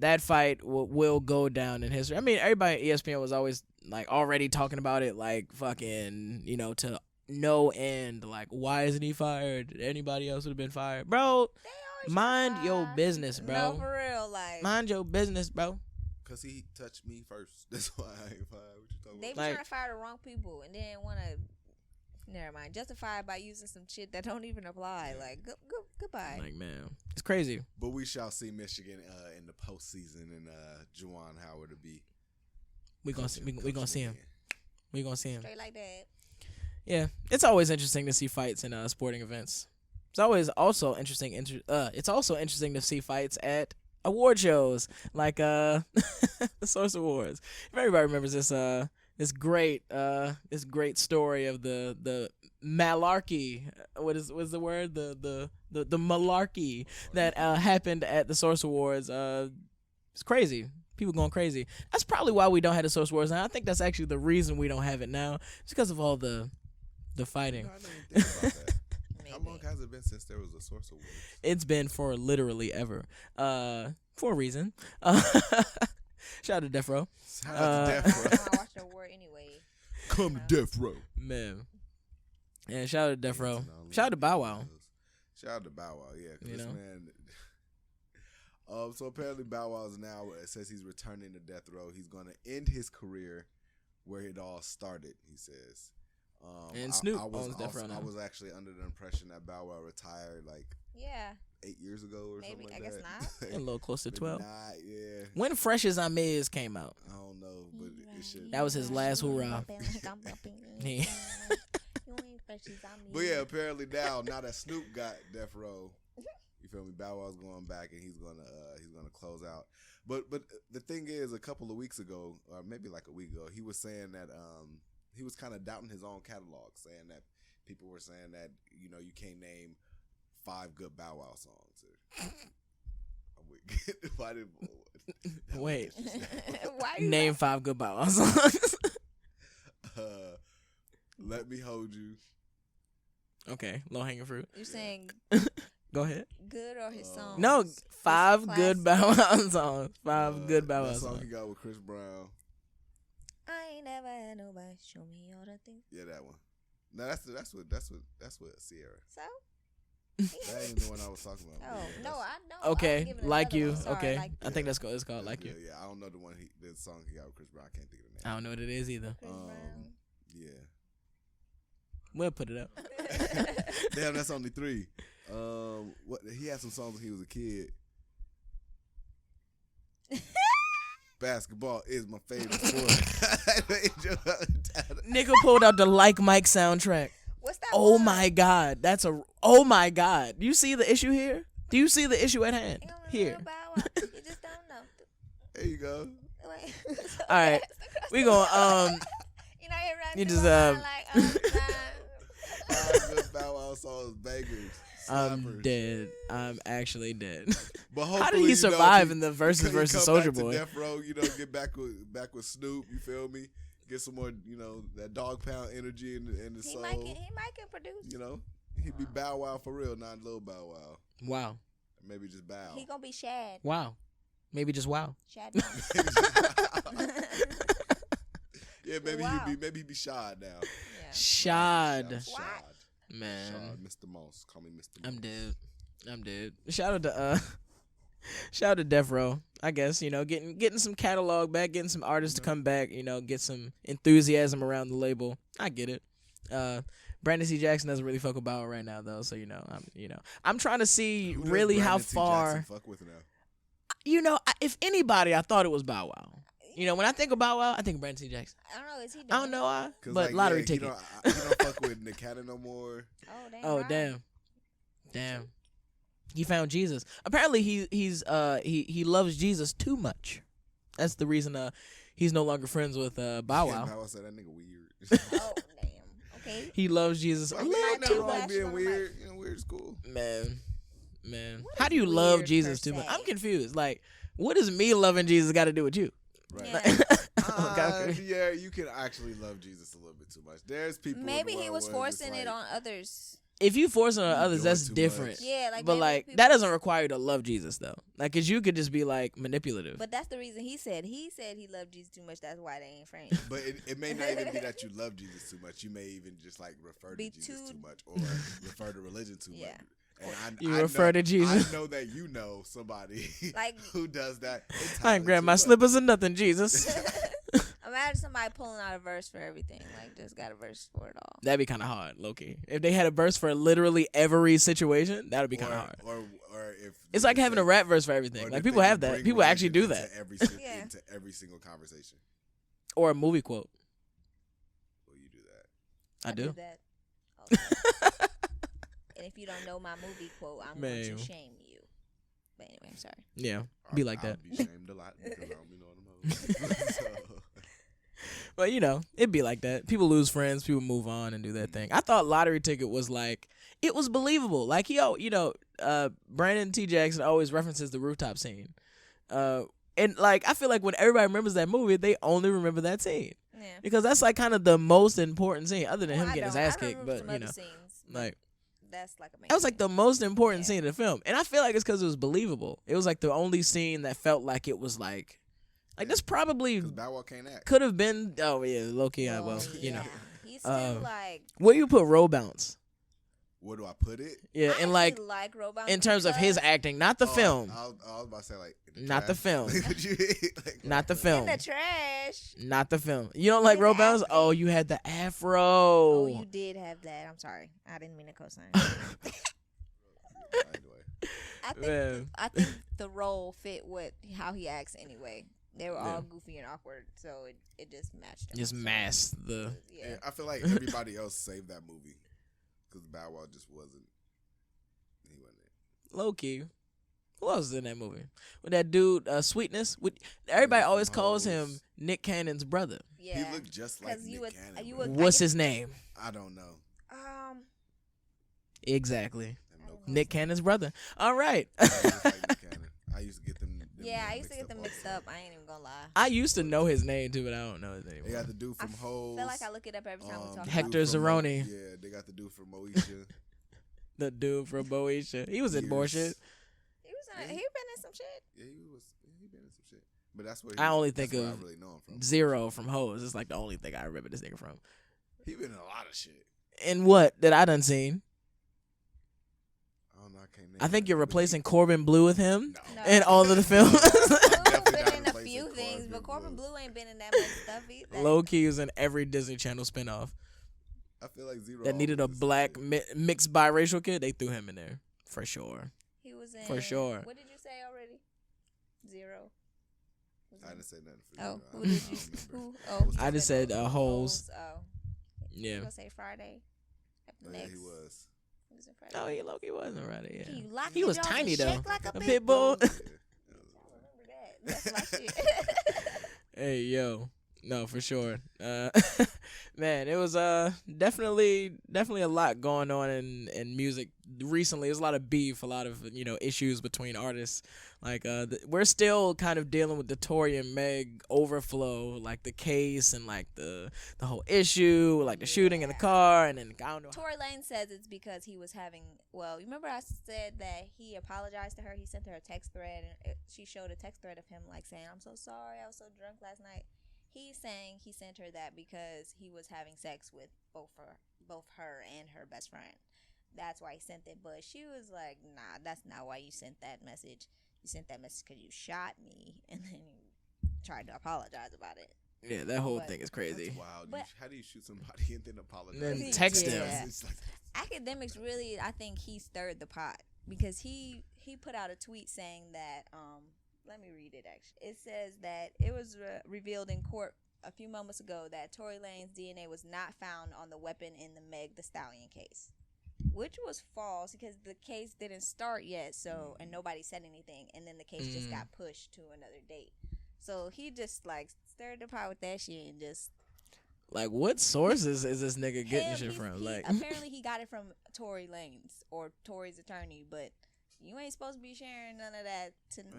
That fight will go down in history. I mean, everybody at ESPN was always like already talking about it, like fucking, to no end. Like, why isn't he fired? Anybody else would have been fired, bro. Mind your business, bro. No, for real, like mind your business, bro. Cause he touched me first. That's why I ain't fired. What you talking they about? be trying to fire the wrong people and they didn't want to. Never mind. Justify it by using some shit that don't even apply. Like, goodbye. Like, man, it's crazy. But we shall see Michigan in the postseason, and Juwan Howard to be. We gonna see him. We gonna see him. Straight like that. Yeah, it's always interesting to see fights in sporting events. It's always also interesting. It's also interesting to see fights at award shows like the Source Awards. If everybody remembers this great story of the malarkey. What's the word? The malarkey that happened at the Source Awards. It's crazy. People going crazy. That's probably why we don't have the Source Awards now. I think that's actually the reason we don't have it now. It's because of all the fighting. I didn't think about that. How long has it been since there was a Source Awards? It's been for literally ever. For a reason. Shout out to Death Row. Shout out to Death Row. I watch the award anyway. Come to Death Row. Man. Yeah, shout out to Death Row. Shout out to Bow Wow. Shout out to Bow Wow, yeah. This man. So apparently Bow Wow now says he's returning to Death Row. He's going to end his career where it all started, he says. And Snoop I was owns Death Row now. I was actually under the impression that Bow Wow retired like Yeah. 8 years ago or Maybe, something like I guess that. not. A little close to 12. Not, yeah. When Fresh as I'm Is came out. I don't know, but it should. That was his last hoorah. Yeah. But yeah, apparently now that Snoop got Death Row, you feel me? Bow Wow's going back and he's gonna close out. But the thing is, a couple of weeks ago, or maybe like a week ago, he was saying that he was kind of doubting his own catalog, saying that people were saying that you can't name 5 good Bow Wow songs. Why did Wait? Why you Name 5 good Bow Wow songs. Let Me Hold You. Okay, low hanging fruit. You saying Go ahead. good or his song? No, 5 His good Bow Wow songs. 5 good Bow Wow That song songs. he got with Chris Brown. I ain't never had nobody show me all the things. Yeah, that one. No, that's what Sierra. So? That ain't the one I was talking about. Oh, Yeah, no, that's- I know. I was Okay, giving Like another You. one. Sorry, Okay, Like I think it's called Like You. Yeah, I don't know the song he got with Chris Brown. I can't think of the I name. don't know what it is either. Chris Brown. Yeah. We'll put it up. Damn, that's only 3. What he had some songs when he was a kid. Basketball is my favorite sport. Nigga pulled out the Like Mike soundtrack. What's that? Oh one? my God, oh my God. Do you see the issue here? Do you see the issue at hand? You don't know Here. Bow Wow. You just don't know. There you go. Wait. All right, we gonna You know you run You through just, a line like 5 good Bow Wow songs, bangers. I'm Slappers. dead. I'm actually dead. But How did hopefully, he survive he- in the versus he versus come back Soulja to Boy? Death Row, get back with Snoop. You feel me? Get some more, that dog pound energy in the he soul. might can produce. He'd be Bow Wow for real, not Lil Bow Wow. Wow, Or maybe just Bow. He gonna be Shad. wow, maybe just wow. Shad. Yeah, maybe Wow. he'd be Shad now. Yeah. Shad, What? man. Shad, Mr. Moss. Call me Mr. Moss. I'm dead. Shout out to Death Row. I guess getting some catalog back, getting some artists to come back. Get some enthusiasm around the label. I get it. Brandon C. Jackson doesn't really fuck with Bow Wow right now though, so I'm trying to see Who does really how Brandon T. far. Jackson fuck with now? If anybody, I thought it was Bow Wow. When I think of Bow Wow, I think of Brandon C. Jackson. I don't know. Is he? I don't know why, 'Cause, but lottery he ticket. don't fuck with Nick Cannon no more. Oh damn. Oh right. damn. He found Jesus. Apparently he loves Jesus too much. That's the reason he's no longer friends with Bow Wow. Bow Wow said that nigga weird. Oh damn. Okay. He loves Jesus a Ain't little nothing too wrong much. being weird. Weird is cool. Man. What How is do you love weird Jesus per too much? se? I'm confused. Like, what does me loving Jesus got to do with you? Right. Yeah. Okay. Yeah, you can actually love Jesus a little bit too much. There's people. in the Maybe he world was where it's forcing just it like, on others. If you force it on others, doing that's too different. much. Yeah, like But maybe like people that doesn't require you to love Jesus though. Like, 'cause you could just be like manipulative. But that's the reason he said he loved Jesus too much. That's why they ain't friends. But it may not even be that you love Jesus too much. You may even just like refer to Be Jesus too- too much or refer to religion too Yeah. much. And You I refer know, to Jesus. I know that you know somebody Like- who does that. I ain't grab my slippers or nothing, Jesus. Imagine somebody pulling out a verse for everything. Like, just got a verse for it all. That'd be kind of hard, low-key. If they had a verse for literally every situation, that would be kind of hard. Or if It's like having a rap verse for or everything. if Like, they people have bring that. People actually do religion that. Yeah. into every single conversation. Or a movie quote. Well, you do that. I do. that. Also. And if you don't know my movie quote, I'm going Man. to shame you. But anyway, I'm sorry. Yeah, be like I'll that. be shamed a lot because I don't be knowing them hoes. So, But it'd be like that. People lose friends. People move on and do their thing. I thought Lottery Ticket was like, it was believable. Like Brandon T. Jackson always references the rooftop scene, and like I feel like when everybody remembers that movie, they only remember that scene Yeah. because that's like kind of the most important scene, other than Well, him I getting his don't. ass I kicked. remember But some other scenes, but like that's like a main that was like the most important Yeah. scene in the film, and I feel like it's because it was believable. It was like the only scene that felt like it was like this probably 'cause Bow Wow can't act. could have been. Oh yeah, low key. Well, He's still like where you put roll bounce? Where do I put it? Yeah, I and like Robound in terms of his acting, not the film. I was about to say like Not the film. like, Not the film. in the trash. Not the film. You don't like His Robounds? acting. Oh, you had the afro. Oh, you did have that. I'm sorry. I didn't mean to co-sign. anyway. I think the role fit with how he acts anyway. They were all goofy and awkward, so it just matched him. Just masked the. Yeah, I feel like everybody else saved that movie because Bow Wow just wasn't. He wasn't it. Low key. Who else is in that movie? With that dude, Sweetness. Everybody always calls him Nick Cannon's brother. Yeah, he looked just like Nick Cannon. What's his name? I don't know. Exactly. Nick Cannon's brother. All right. Just like Nick Cannon. I used to get them. I used to get them mixed up. I ain't even gonna lie. I used to know his name too, but I don't know his name. They got the dude from Hoes. I feel like I look it up every time we talk. Hector Zeroni. Yeah, they got the dude from Moesha. The dude from Moesha. He was in more shit. He been in some shit. Yeah, he been in some shit. But that's where I only think of I really know him from. Zero from Hoes. It's like the only thing I remember this nigga from. He been in a lot of shit. And what that I done seen? I don't know. I can't name I think it. you're replacing Corbin Blue with him No. in all of the films. Blue been in a few things, but Corbin Blue ain't been in that much stuff either. Low key was in every Disney Channel spinoff I feel like Zero that needed a black mixed biracial kid. They threw him in there for sure. He was in. For sure. What did you say already? Zero. I didn't say nothing for Oh, Zero. who did you? Who? Oh, I just said Hoes. Oh, Yeah. You gonna say Friday? Oh, yeah, he was. He was in Friday. Oh, he low key wasn't already. Can you Yeah. lock He your was jaws and tiny though. shake like a A pit pit bull. Yeah. That's my shit. Hey yo, no for sure. Man, it was definitely a lot going on in music recently. There's a lot of beef, a lot of issues between artists. Like we're still kind of dealing with the Tory and Meg overflow, like the case and like the whole issue, like the shooting in the car, and then I don't know. Tory Lanez says it's because he was having. Well, you remember I said that he apologized to her. He sent her a text thread, and she showed a text thread of him like saying, "I'm so sorry, I was so drunk last night." He's saying he sent her that because he was having sex with both her and her best friend. That's why he sent it. But she was like, "Nah, that's not why you sent that message. You sent that message because you shot me, and then you tried to apologize about it." Yeah, that whole thing is crazy. That's wild. But- How do you shoot somebody and then apologize? Then text him. It's like, Academics really, I think he stirred the pot because he put out a tweet saying that let me read it actually. It says that it was revealed in court a few moments ago that Tory Lanez's DNA was not found on the weapon in the Meg Thee Stallion case, which was false because the case didn't start yet, so and nobody said anything, and then the case just got pushed to another date. So he just like stirred the pot with that shit and just Like, what sources is this nigga getting shit from? Like, apparently he got it from Tory Lanez or Tory's attorney, but you ain't supposed to be sharing none of that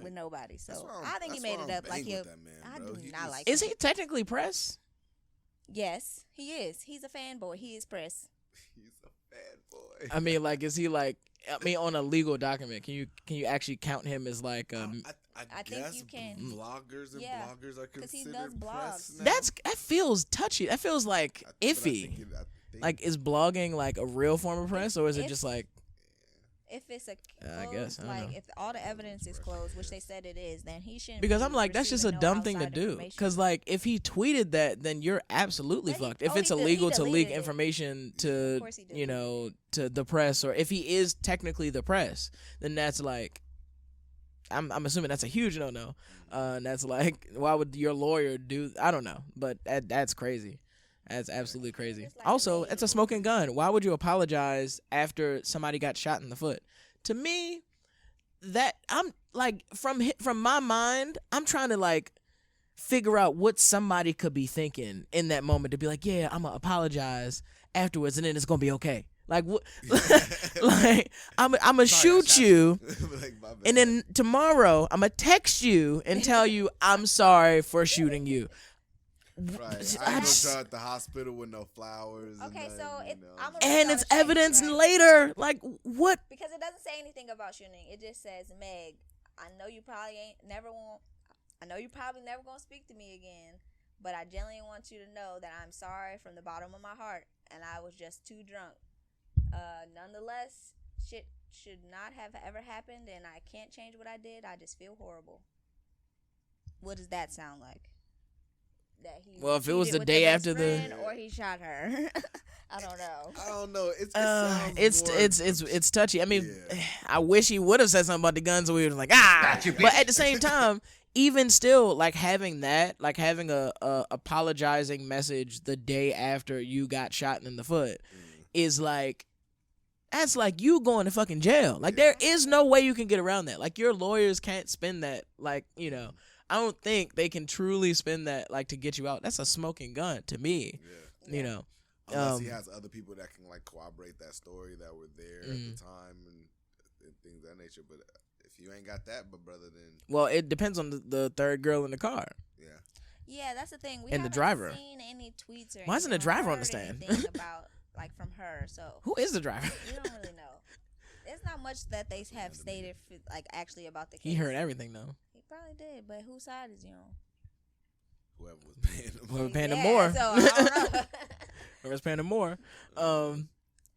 with nobody. So I think he made it up. Like I do not like. Is he technically press? Yes, he is. He's a fanboy. He is press. He's a fanboy. I mean, like, is he like? I mean, on a legal document, can you actually count him as like? I think guess you can. Bloggers and bloggers are considered he does press blogs. now. That feels touchy. That feels like iffy. Like, is blogging like a real form of press, or is it just like? If it's a closed, I guess, I don't know. if all the evidence is closed, which they said it is, then he shouldn't. Because be I'm like, that's just a receiving dumb no thing to outside do. information. Because like, if he tweeted that, then you're absolutely fucked. If it's illegal to leak information to to the press, or if he is technically the press, then that's like, I'm assuming that's a huge no. And that's like, why would your lawyer do? I don't know, but that's crazy. That's absolutely crazy. Also, it's a smoking gun. Why would you apologize after somebody got shot in the foot? To me, that I'm like, from my mind, I'm trying to like figure out what somebody could be thinking in that moment to be like, yeah, I'm gonna apologize afterwards, and then it's gonna be okay. Like what? Like I'm gonna shoot you, and then tomorrow I'm gonna text you and tell you I'm sorry for shooting you. Right. I ain't gonna try at the hospital with no flowers. Okay, and so I'm and it's evidence later. Like what? Because it doesn't say anything about shooting. It just says, Meg, I know you probably never gonna speak to me again, but I genuinely want you to know that I'm sorry from the bottom of my heart, and I was just too drunk. Nonetheless, shit should not have ever happened, and I can't change what I did. I just feel horrible. What does that sound like? That he Well, if it was cheated the with day best after friend, or he shot her. I don't know. I don't know. It sounds It's touchy. I mean, Yeah. I wish he would have said something about the guns, and we were like, But at the same time, even still, like having that, like having a apologizing message the day after you got shot in the foot, is like, that's like you going to fucking jail. Like there is no way you can get around that. Like your lawyers can't spin that. Like I don't think they can truly spin that like to get you out. That's a smoking gun to me. Yeah. Unless he has other people that can like corroborate that story that were there at the time and things of that nature. But if you ain't got that, but brother, then well, it depends on the third girl in the car. Yeah, that's the thing. We And the haven't driver. seen any tweets or Why isn't the anything or driver on the heard stand? anything about like from her. So Who is the driver? we don't really know. There's not much that they have stated like actually about the case. He heard everything though. He probably did, but whose side is he on? whoever was paying them. Whoever paying him Yeah, more. So I don't know. Whoever's paying him more.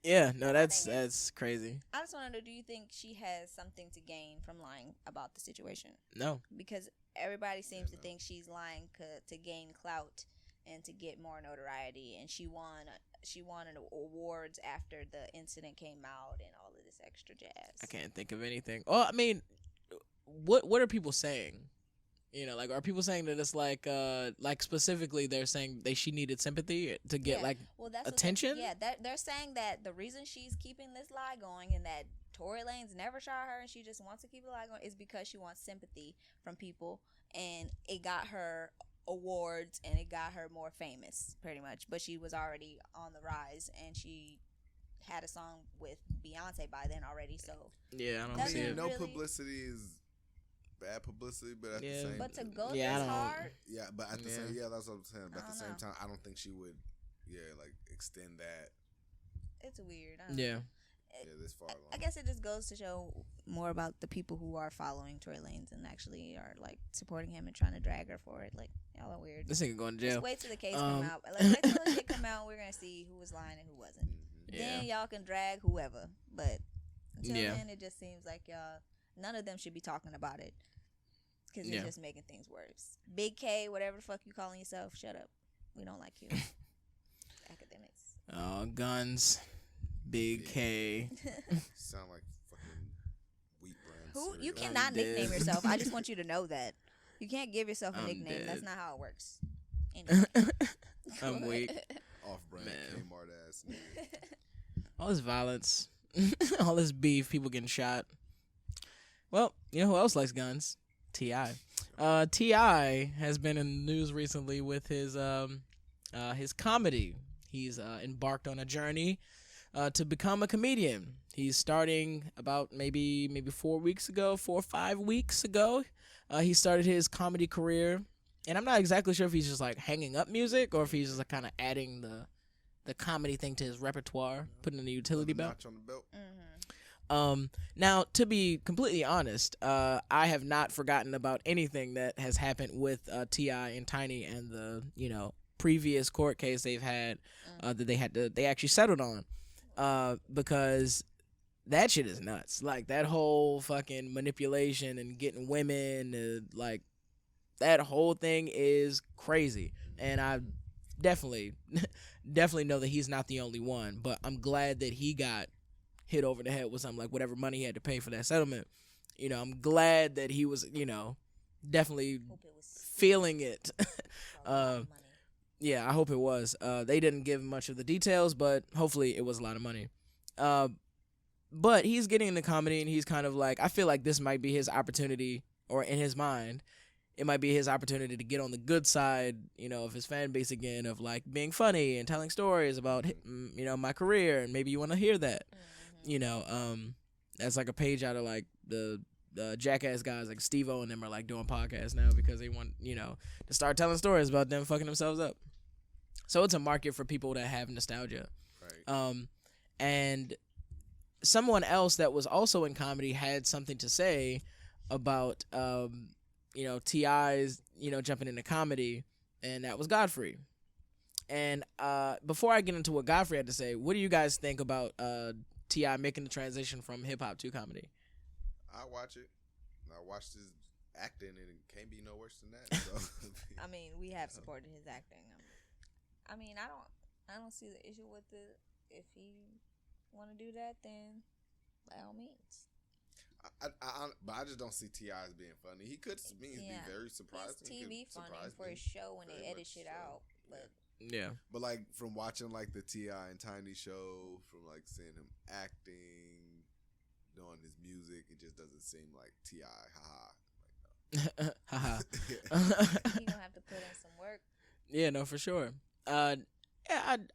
Yeah, no, that's crazy. I just want to know, do you think she has something to gain from lying about the situation? No. Because everybody seems to think she's lying to gain clout and to get more notoriety, and she won an awards after the incident came out and all of this extra jazz. I can't think of anything. Oh, I mean, what are people saying? You know, like, are people saying that it's like specifically they're saying she needed sympathy to get attention? They're saying that the reason she's keeping this lie going and that Tory Lanez never shot her and she just wants to keep the lie going is because she wants sympathy from people, and it got her awards and it got her more famous, pretty much. But she was already on the rise, and she had a song with Beyonce by then already. So yeah, I don't see it. No publicity is bad publicity, but at the same, but to go this hard, but at the same, that's what I'm saying. But at the same time, I don't think she would, like extend that. It's weird. This far along. I guess it just goes to show more about the people who are following Tory Lanez and actually are like supporting him and trying to drag her for it. Like, y'all are weird. This nigga going to jail. Just wait till the case come out. Like, wait till the shit come out. We're gonna see who was lying and who wasn't. Then y'all can drag whoever. But until then, it just seems like none of them should be talking about it because it's just making things worse. Big K, whatever the fuck you calling yourself, shut up. We don't like you. Academics. Oh, guns. Big K. Sound like fucking wheat brand. Who you cereal. cannot nickname yourself. I just want you to know that. You can't give yourself a nickname. Dead. That's not how it works. Anyway. I'm weak. Off-brand Kmart ass nigga. All this violence, all this beef, people getting shot. Well, you know who else likes guns? T.I. T.I. has been in the news recently with his comedy. He's embarked on a journey to become a comedian. He's starting about maybe 4 or 5 weeks ago. He started his comedy career, and I'm not exactly sure if he's just like hanging up music or if he's just like kind of adding the comedy thing to his repertoire, putting in the utility belt. Notch on the belt. Now, to be completely honest, I have not forgotten about anything that has happened with T.I. and Tiny and the previous court case they've had that they actually settled on. Because that shit is nuts. Like, that whole fucking manipulation and getting women, like, that whole thing is crazy. And I definitely know that he's not the only one. But I'm glad that he got hit over the head with something, like whatever money he had to pay for that settlement. I'm glad that he was, definitely feeling it. Yeah, I hope it was. They didn't give much of the details, but hopefully it was a lot of money. But he's getting into comedy, and he's kind of like, I feel like this might be his opportunity, or in his mind, it might be his opportunity to get on the good side, of his fan base again, of like being funny and telling stories about, my career, and maybe you want to hear that. That's like a page out of like the Jackass guys, like Steve-O and them are like doing podcasts now because they want, to start telling stories about them fucking themselves up. So it's a market for people that have nostalgia. Right. And someone else that was also in comedy had something to say about, T.I.'s, jumping into comedy, and that was Godfrey. And before I get into what Godfrey had to say, what do you guys think about T.I. making the transition from hip hop to comedy? I watch it. I watched his acting, and it can't be no worse than that. So. I mean, we have supported his acting. I mean, I don't see the issue with it. If he want to do that, then by all means. But I just don't see T.I. as being funny. He could be very surprising. He's TV funny for his show when they edit shit out, but. Yeah. But like from watching like the T.I. and Tiny show, from like seeing him acting, doing his music, it just doesn't seem like T.I. Haha. He gonna have to put in some work. Yeah, no, for sure. Yeah,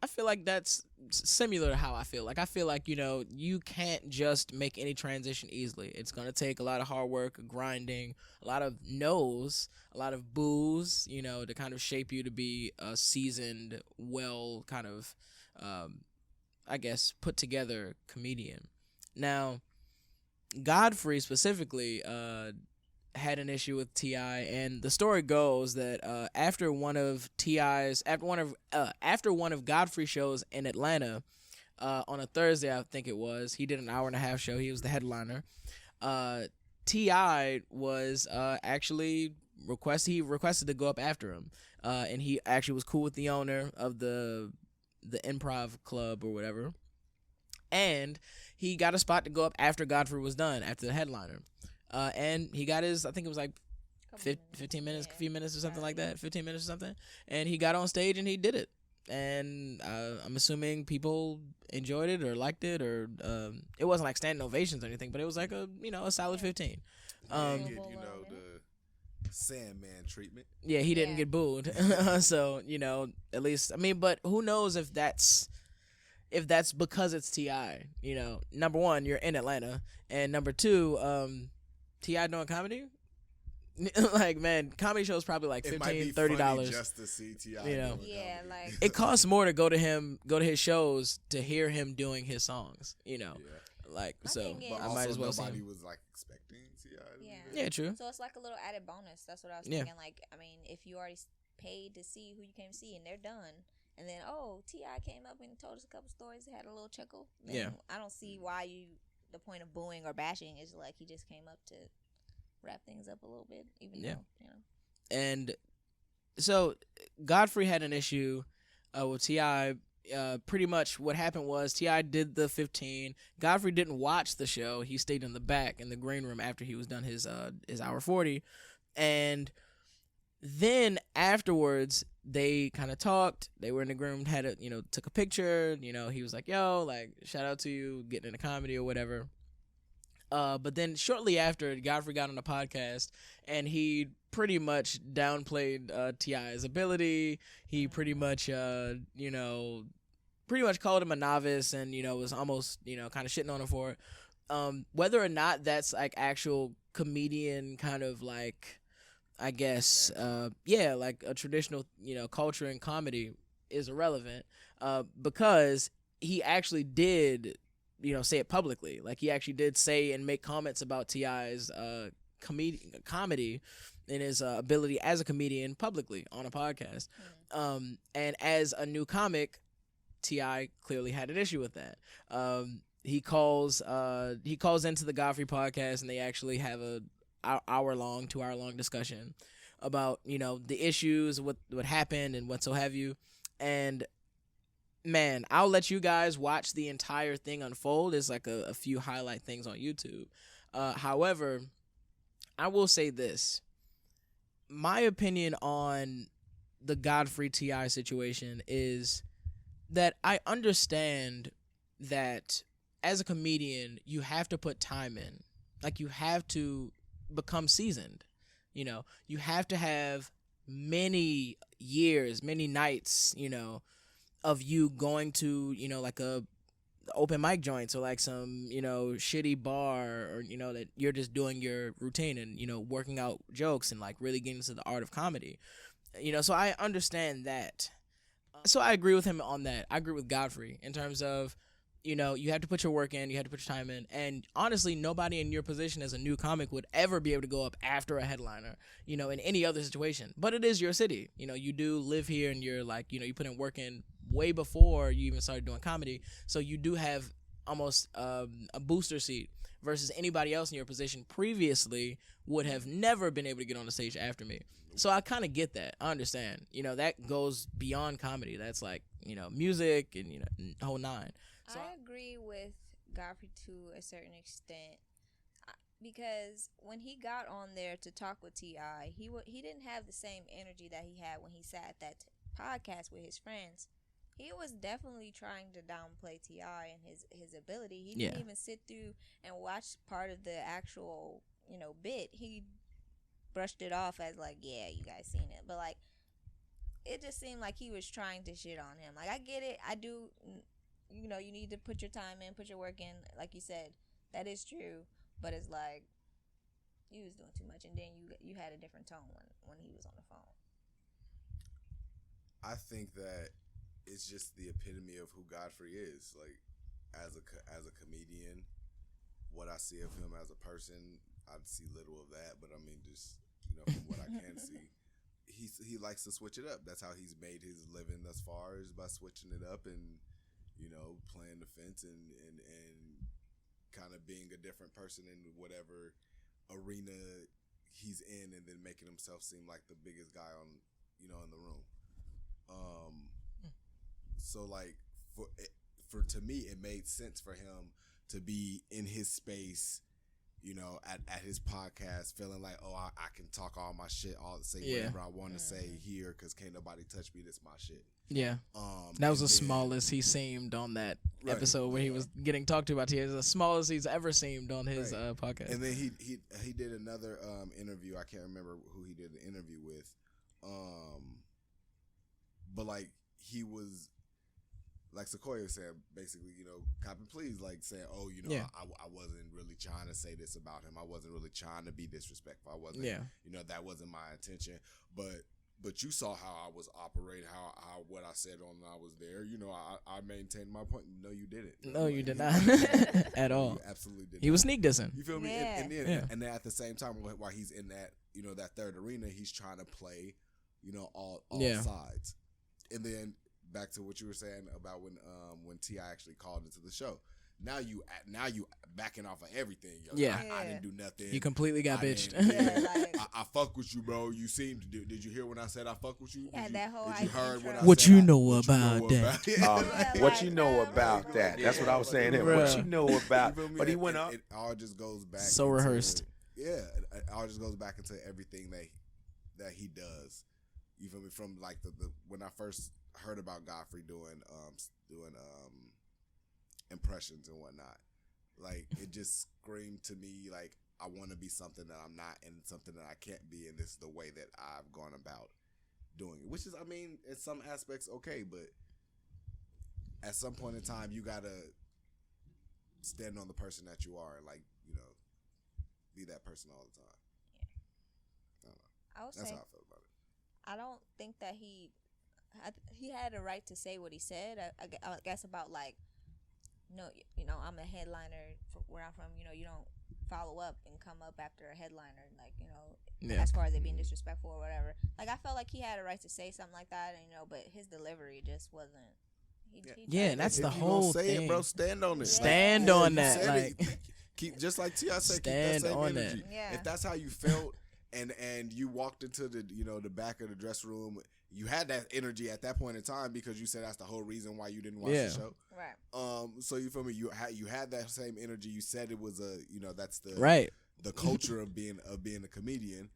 I feel like that's similar to how I feel. Like I feel like, you can't just make any transition easily. It's gonna take a lot of hard work, grinding, a lot of no's, a lot of boos, to kind of shape you to be a seasoned, well kind of I guess put together comedian. Now, Godfrey specifically had an issue with T.I., and the story goes that after one of Godfrey's shows in Atlanta on a Thursday, I think it was, he did an 1.5-hour show. He was the headliner. T.I. was actually requested to go up after him, and he actually was cool with the owner of the improv club or whatever, and he got a spot to go up after Godfrey was done, after the headliner. And he got his, I think it was like 15 minutes, a few minutes or something like that, 15 minutes or something. And he got on stage and he did it. And I'm assuming people enjoyed it or liked it, or it wasn't like standing ovations or anything, but it was like a solid 15. Get, the Sandman treatment. Yeah, he didn't get booed. So, at least, but who knows if that's because it's T.I. Number one, you're in Atlanta, and number two, T.I. doing comedy? Like, man, comedy shows probably like $15, $30 just to see T.I. Yeah, like it costs more to go to his shows to hear him doing his songs. Like, so but I might as well see nobody him. was like expecting T.I. Yeah, true. So it's like a little added bonus. That's what I was thinking. Like, if you already paid to see who you came to see and they're done, and then T.I. came up and told us a couple stories, had a little chuckle. Then I don't see why the point of booing or bashing is like he just came up to wrap things up a little bit, even though, And so Godfrey had an issue with T.I. Pretty much what happened was T.I. did the 15. Godfrey didn't watch the show. He stayed in the back in the green room after he was done his hour 40. And then afterwards, they kind of talked. They were in the room, took a picture. He was like, yo, like, shout out to you getting into comedy or whatever. But then shortly after, Godfrey got on the podcast, and he pretty much downplayed T.I.'s ability. He pretty much, called him a novice, and, was almost, kind of shitting on him for it. Whether or not that's, like, actual comedian kind of, like, I guess, like a traditional, culture and comedy is irrelevant, because he actually did, say it publicly. Like, he actually did say and make comments about T.I.'s comedy and his ability as a comedian publicly on a podcast. And as a new comic, T.I. clearly had an issue with that. He calls into the Godfrey podcast, and they actually have a 2-hour-long discussion about the issues, what happened, and what so have you. And man, I'll let you guys watch the entire thing unfold. There's like a few highlight things on YouTube. However, I will say this: my opinion on the Godfrey T.I. situation is that I understand that as a comedian you have to put time in. Like, you have to become seasoned. You have to have many years, many nights, of you going to, like a open mic joints or like some, shitty bar, or, that you're just doing your routine and, working out jokes and like really getting into the art of comedy. So I understand that. So I agree with him on that. I agree with Godfrey in terms of you know, you have to put your work in, you have to put your time in, and honestly, nobody in your position as a new comic would ever be able to go up after a headliner, you know, in any other situation. But it is your city, you know, you do live here, and you're like, you know, you put in work in way before you even started doing comedy, so you do have almost a booster seat versus anybody else in your position previously would have never been able to get on the stage after me. So I kind of get that. I understand. You know, that goes beyond comedy. That's like, you know, music and, you know, whole nine. So I agree with Godfrey to a certain extent because when he got on there to talk with T.I., he didn't have the same energy that he had when he sat at that podcast with his friends. He was definitely trying to downplay T.I. and his ability. He didn't even sit through and watch part of the actual, you know, bit. He brushed it off as like, yeah, you guys seen it. But like, it just seemed like he was trying to shit on him. Like, I get it. I do. You know, you need to put your time in, put your work in. Like you said, that is true. But it's like, you was doing too much, and then you had a different tone when he was on the phone. I think that it's just the epitome of who Godfrey is. Like, as a comedian, what I see of him as a person, I see little of that. But I mean, just, you know, from what I can see, he likes to switch it up. That's how he's made his living thus far, is by switching it up and, you know, playing the fence and kind of being a different person in whatever arena he's in, and then making himself seem like the biggest guy on, you know, in the room. So like for to me, it made sense for him to be in his space, you know, at his podcast, feeling like, oh, I can talk all my shit, say whatever I want to say here, because can't nobody touch me. This my shit. Yeah. That was the smallest he seemed on that episode where he was getting talked to about T.I. The smallest he's ever seemed on his podcast. And then he did another interview. I can't remember who he did the interview with. But like, he was, like Sacoya said, basically, you know, cop and please, like saying, oh, you know, I wasn't really trying to say this about him. I wasn't really trying to be disrespectful. I wasn't, you know, that wasn't my intention. But you saw how I was operating, how what I said on I was there. You know, I maintained my point. No, you didn't. No, you did not. At all. You absolutely did. He was sneak dissing. You feel me? Yeah. And then at the same time, while he's in that, you know, that third arena, he's trying to play, you know, all sides. And then back to what you were saying about when T.I. actually called into the show. Now you backing off of everything. Yo. I didn't do nothing. You completely got bitched. I fuck with you, bro. You seemed to do. Did you hear when I said I fuck with you? Yeah, that whole. Did you heard what I what said? You know about that? What you know about that? That's what I was saying. What you know about? But he went up. It all just goes back. So rehearsed. Yeah, it all just goes back into everything that he does. You feel me? From like the when I first heard about Godfrey doing impressions and whatnot, like it just screamed to me like I want to be something that I'm not and something that I can't be, and this is the way that I've gone about doing it. Which is, I mean, in some aspects okay, but at some point in time you gotta stand on the person that you are and, like, you know, be that person all the time. Yeah. I would That's say how I feel about it. I don't think that he had a right to say what he said. I guess about like, no, you know, I'm a headliner for where I'm from. You know, you don't follow up and come up after a headliner, like, you know, as far as it being disrespectful or whatever. Like, I felt like he had a right to say something like that, and, you know, but his delivery just wasn't. And that's the whole thing. Say it, bro. Stand on it. Stand on that. Like, keep just like T.I. said. Stand keep that same on energy. that. Yeah. If that's how you felt, and you walked into the, you know, the back of the dressing room, you had that energy at that point in time because you said that's the whole reason why you didn't watch the show. Right. So you feel me? You had that same energy. You said it was a, you know, that's the the culture of being a comedian.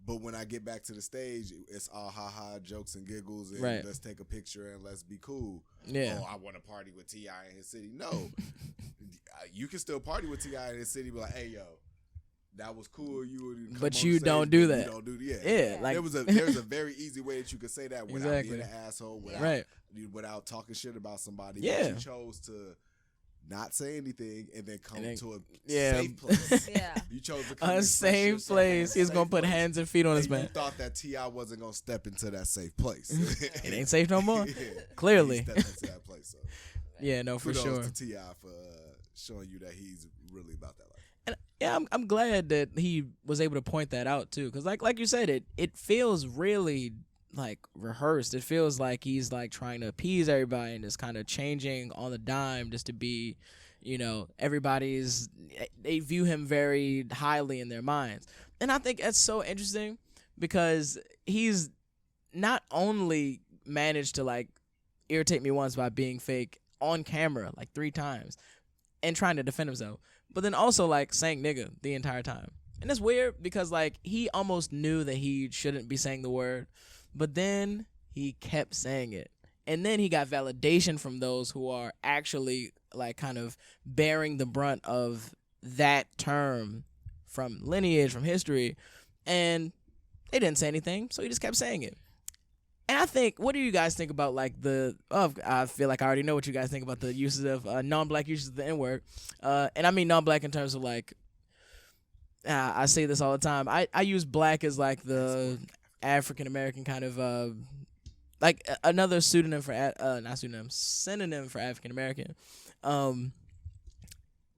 But when I get back to the stage, it's all ha-ha, jokes and giggles, and let's take a picture and let's be cool. Yeah. Oh, I want to party with T.I. in his city. No. You can still party with T.I. in his city, but like, hey, yo, that was cool. But you don't do that. You don't do like there's a very easy way that you could say that without being an asshole, without talking shit about somebody. Yeah. But you chose to not say anything and then come to a safe place. You chose to come a safe place. He's gonna put hands and feet on his man. You thought that T.I. wasn't gonna step into that safe place. It ain't safe no more. Clearly. He stepped into that place. So. Yeah, no, for Kudos sure. to T.I. for showing you that he's really about that life. And yeah, I'm glad that he was able to point that out too, because like you said, it feels really like rehearsed. It feels like he's like trying to appease everybody and is kind of changing on the dime just to be, they view him very highly in their minds. And I think that's so interesting because he's not only managed to like irritate me once by being fake on camera like 3 times and trying to defend himself, but then also like saying nigga the entire time. And it's weird because like he almost knew that he shouldn't be saying the word, but then he kept saying it. And then he got validation from those who are actually like kind of bearing the brunt of that term from lineage, from history, and they didn't say anything, so he just kept saying it. And I think, what do you guys think about like I feel like I already know what you guys think about the uses of non-black uses of the N-word. And I mean non-black in terms of like, I say this all the time. I use black as like the African-American kind of, like another pseudonym for, synonym for African-American.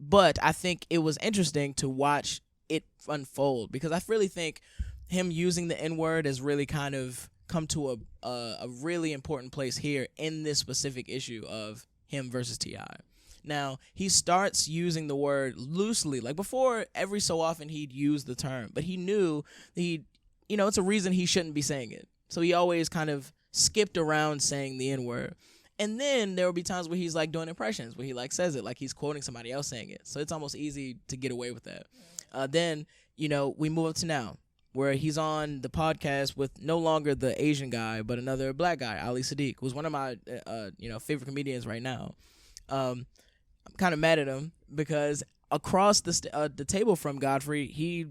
But I think it was interesting to watch it unfold because I really think him using the N-word has really kind of come to a really important place here in this specific issue of him versus T.I. Now, he starts using the word loosely. Like before, every so often he'd use the term, but he knew it's a reason he shouldn't be saying it. So he always kind of skipped around saying the N-word. And then there will be times where he's like doing impressions, where he like says it like he's quoting somebody else saying it. So it's almost easy to get away with that. Then, we move up to now, where he's on the podcast with no longer the Asian guy, but another black guy, Ali Sadiq, who's one of my, favorite comedians right now. I'm kind of mad at him because across the table from Godfrey, he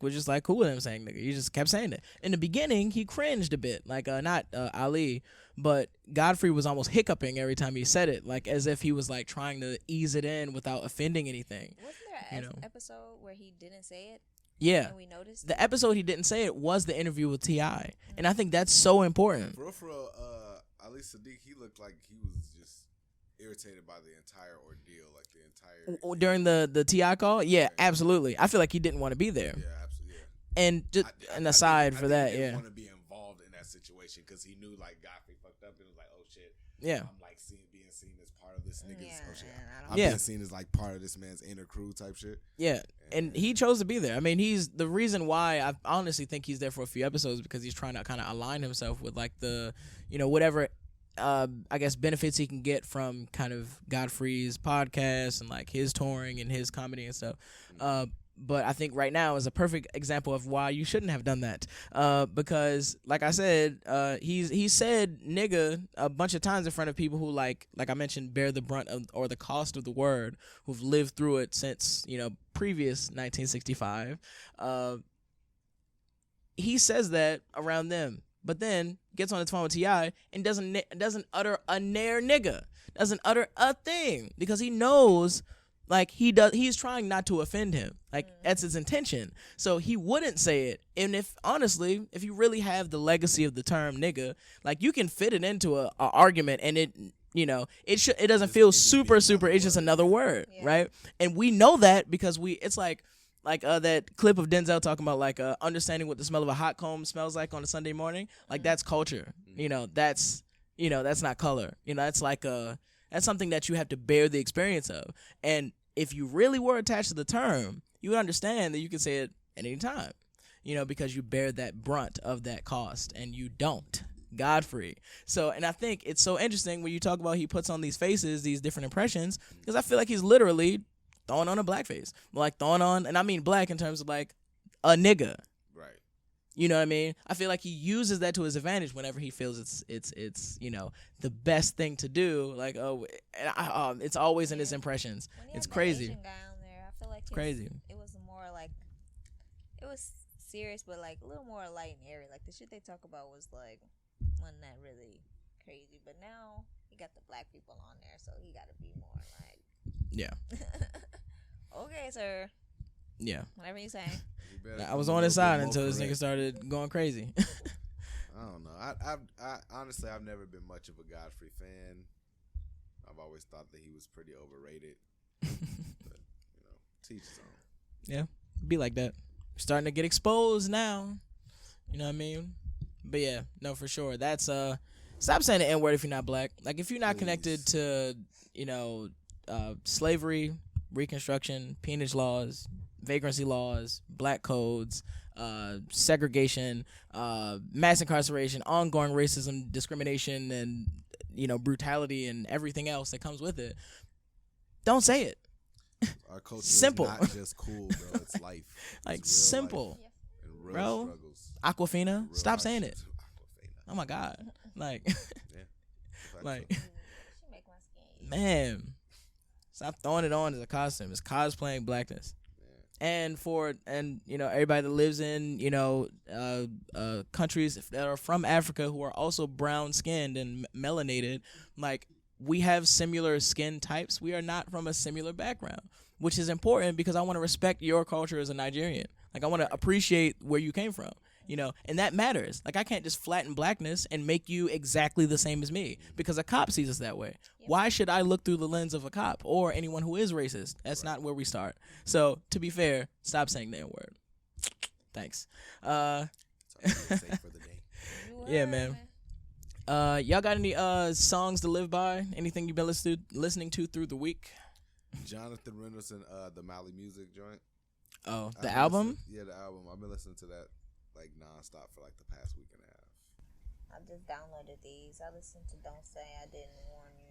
was just like cool with him saying nigga. He just kept saying it. In the beginning, he cringed a bit, not Ali, but Godfrey was almost hiccuping every time he said it, like as if he was like trying to ease it in without offending anything. Wasn't there an episode where he didn't say it? Yeah, and we noticed the episode he didn't say it was the interview with T.I. And I think that's so important. For real, Ali Sadiq, he looked like he was just irritated by the entire ordeal, like the entire during the T.I. call. Yeah, absolutely. I feel like he didn't want to be there. Yeah, absolutely. Yeah. And just an aside for that, he didn't want to be involved in that situation because he knew like Godfrey fucked up and it was like, oh shit. Yeah. I'm like being seen as part of this nigga's. Yeah, oh shit. I I'm being seen as like part of this man's inner crew type shit. Yeah. And he chose to be there. I mean, he's the reason why I honestly think he's there for a few episodes because he's trying to kind of align himself with like the, whatever, I guess benefits he can get from kind of Godfrey's podcast and like his touring and his comedy and stuff. But I think right now is a perfect example of why you shouldn't have done that. Because like I said, he said nigga a bunch of times in front of people who like I mentioned bear the brunt of or the cost of the word, who've lived through it since, previous 1965. He says that around them, but then gets on the phone with T.I. and doesn't utter a nair nigga, doesn't utter a thing because he knows like he's trying not to offend him. Like that's his intention. So he wouldn't say it. And if you really have the legacy of the term nigga, like you can fit it into a argument and it doesn't feel super, it's just another word, right? And we know that because it's like that clip of Denzel talking about like understanding what the smell of a hot comb smells like on a Sunday morning. Like that's culture. That's not color. That's like that's something that you have to bear the experience of. And if you really were attached to the term, you would understand that you can say it at any time, because you bear that brunt of that cost and you don't. Godfrey. So, and I think it's so interesting when you talk about he puts on these faces, these different impressions, because I feel like he's literally throwing on a blackface. Like throwing on, and I mean black in terms of like a nigga. Right. You know what I mean? I feel like he uses that to his advantage whenever he feels it's the best thing to do. Like it's always in his impressions. It's crazy. Asian guy on there, I feel like it's crazy. It was more like it was serious, but like a little more light and airy. Like the shit they talk about wasn't that really crazy. But now he got the black people on there, so he got to be more like okay, sir. Yeah. Whatever you say. I was on his side until this nigga started going crazy. I don't know. I honestly I've never been much of a Godfrey fan. I've always thought that he was pretty overrated. But, teach his own. Yeah, be like that. Starting to get exposed now. You know what I mean? But yeah, no, for sure. That's stop saying the N-word if you're not black. Like if you're not connected to, slavery, Reconstruction, peonage laws, vagrancy laws, black codes, segregation, mass incarceration, ongoing racism, discrimination, and brutality and everything else that comes with it. Don't say it. Our culture Simple. is not just cool, bro. It's life. Like It's real simple, life and real bro. struggles. Aquafina, Real stop saying it. hardships. Oh my God, like, Yeah. like, She make my skin. man, stop throwing it on as a costume. It's cosplaying blackness. And everybody that lives in countries that are from Africa who are also brown skinned and melanated, like we have similar skin types. We are not from a similar background, which is important because I want to respect your culture as a Nigerian. Like I want to appreciate where you came from, and that matters. Like I can't just flatten blackness and make you exactly the same as me because a cop sees us that way. Why should I look through the lens of a cop or anyone who is racist? That's not where we start. So to be fair, stop saying the N-word. Thanks. Safe for the day. Yeah, man. Y'all got any songs to live by? Anything you've been listening to through the week? Jonathan Reynolds and the Mali Music joint. Oh, the album? The album. I've been listening to that like nonstop for like the past week and a half. I just downloaded these. I listened to Don't Say I Didn't Warn You.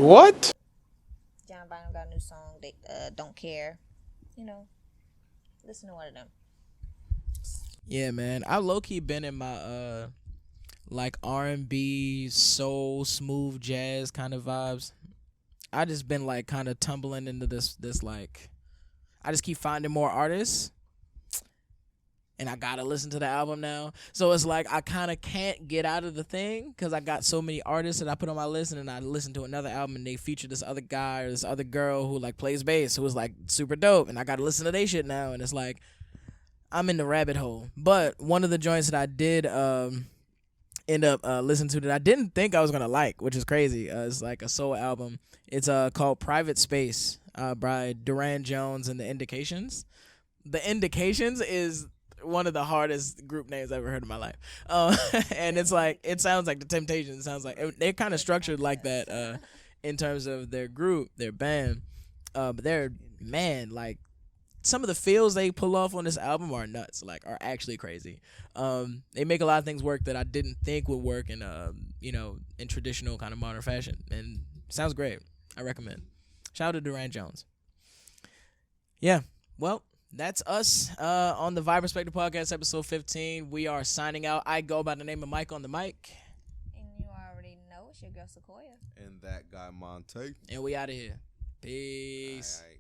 What? John Bynum got a new song. They Don't Care. Listen to one of them. Yeah, man. I low-key been in my like R&B, soul, smooth jazz kind of vibes. I just been like kind of tumbling into this like I just keep finding more artists. And I gotta listen to the album now. So it's like I kind of can't get out of the thing because I got so many artists that I put on my list, and then I listen to another album and they feature this other guy or this other girl who like plays bass who was like super dope, and I gotta listen to their shit now, and it's like I'm in the rabbit hole. But one of the joints that I did end up listening to that I didn't think I was gonna like, which is crazy. It's like a soul album. It's called Private Space by Duran Jones and the Indications. The Indications is one of the hardest group names I've ever heard in my life. And it's like, it sounds like the Temptations. It sounds like they're kind of structured like that in terms of their group, their band. But they're, man, like some of the feels they pull off on this album are nuts, like are actually crazy. They make a lot of things work that I didn't think would work in, in traditional kind of modern fashion. And it sounds great. I recommend. Shout out to Duran Jones. Yeah. Well, that's us on the Vibe Perspective Podcast, episode 15. We are signing out. I go by the name of Mike on the mic. And you already know it's your girl Sacoya. And that guy Monte. And we out of here. Peace. All right.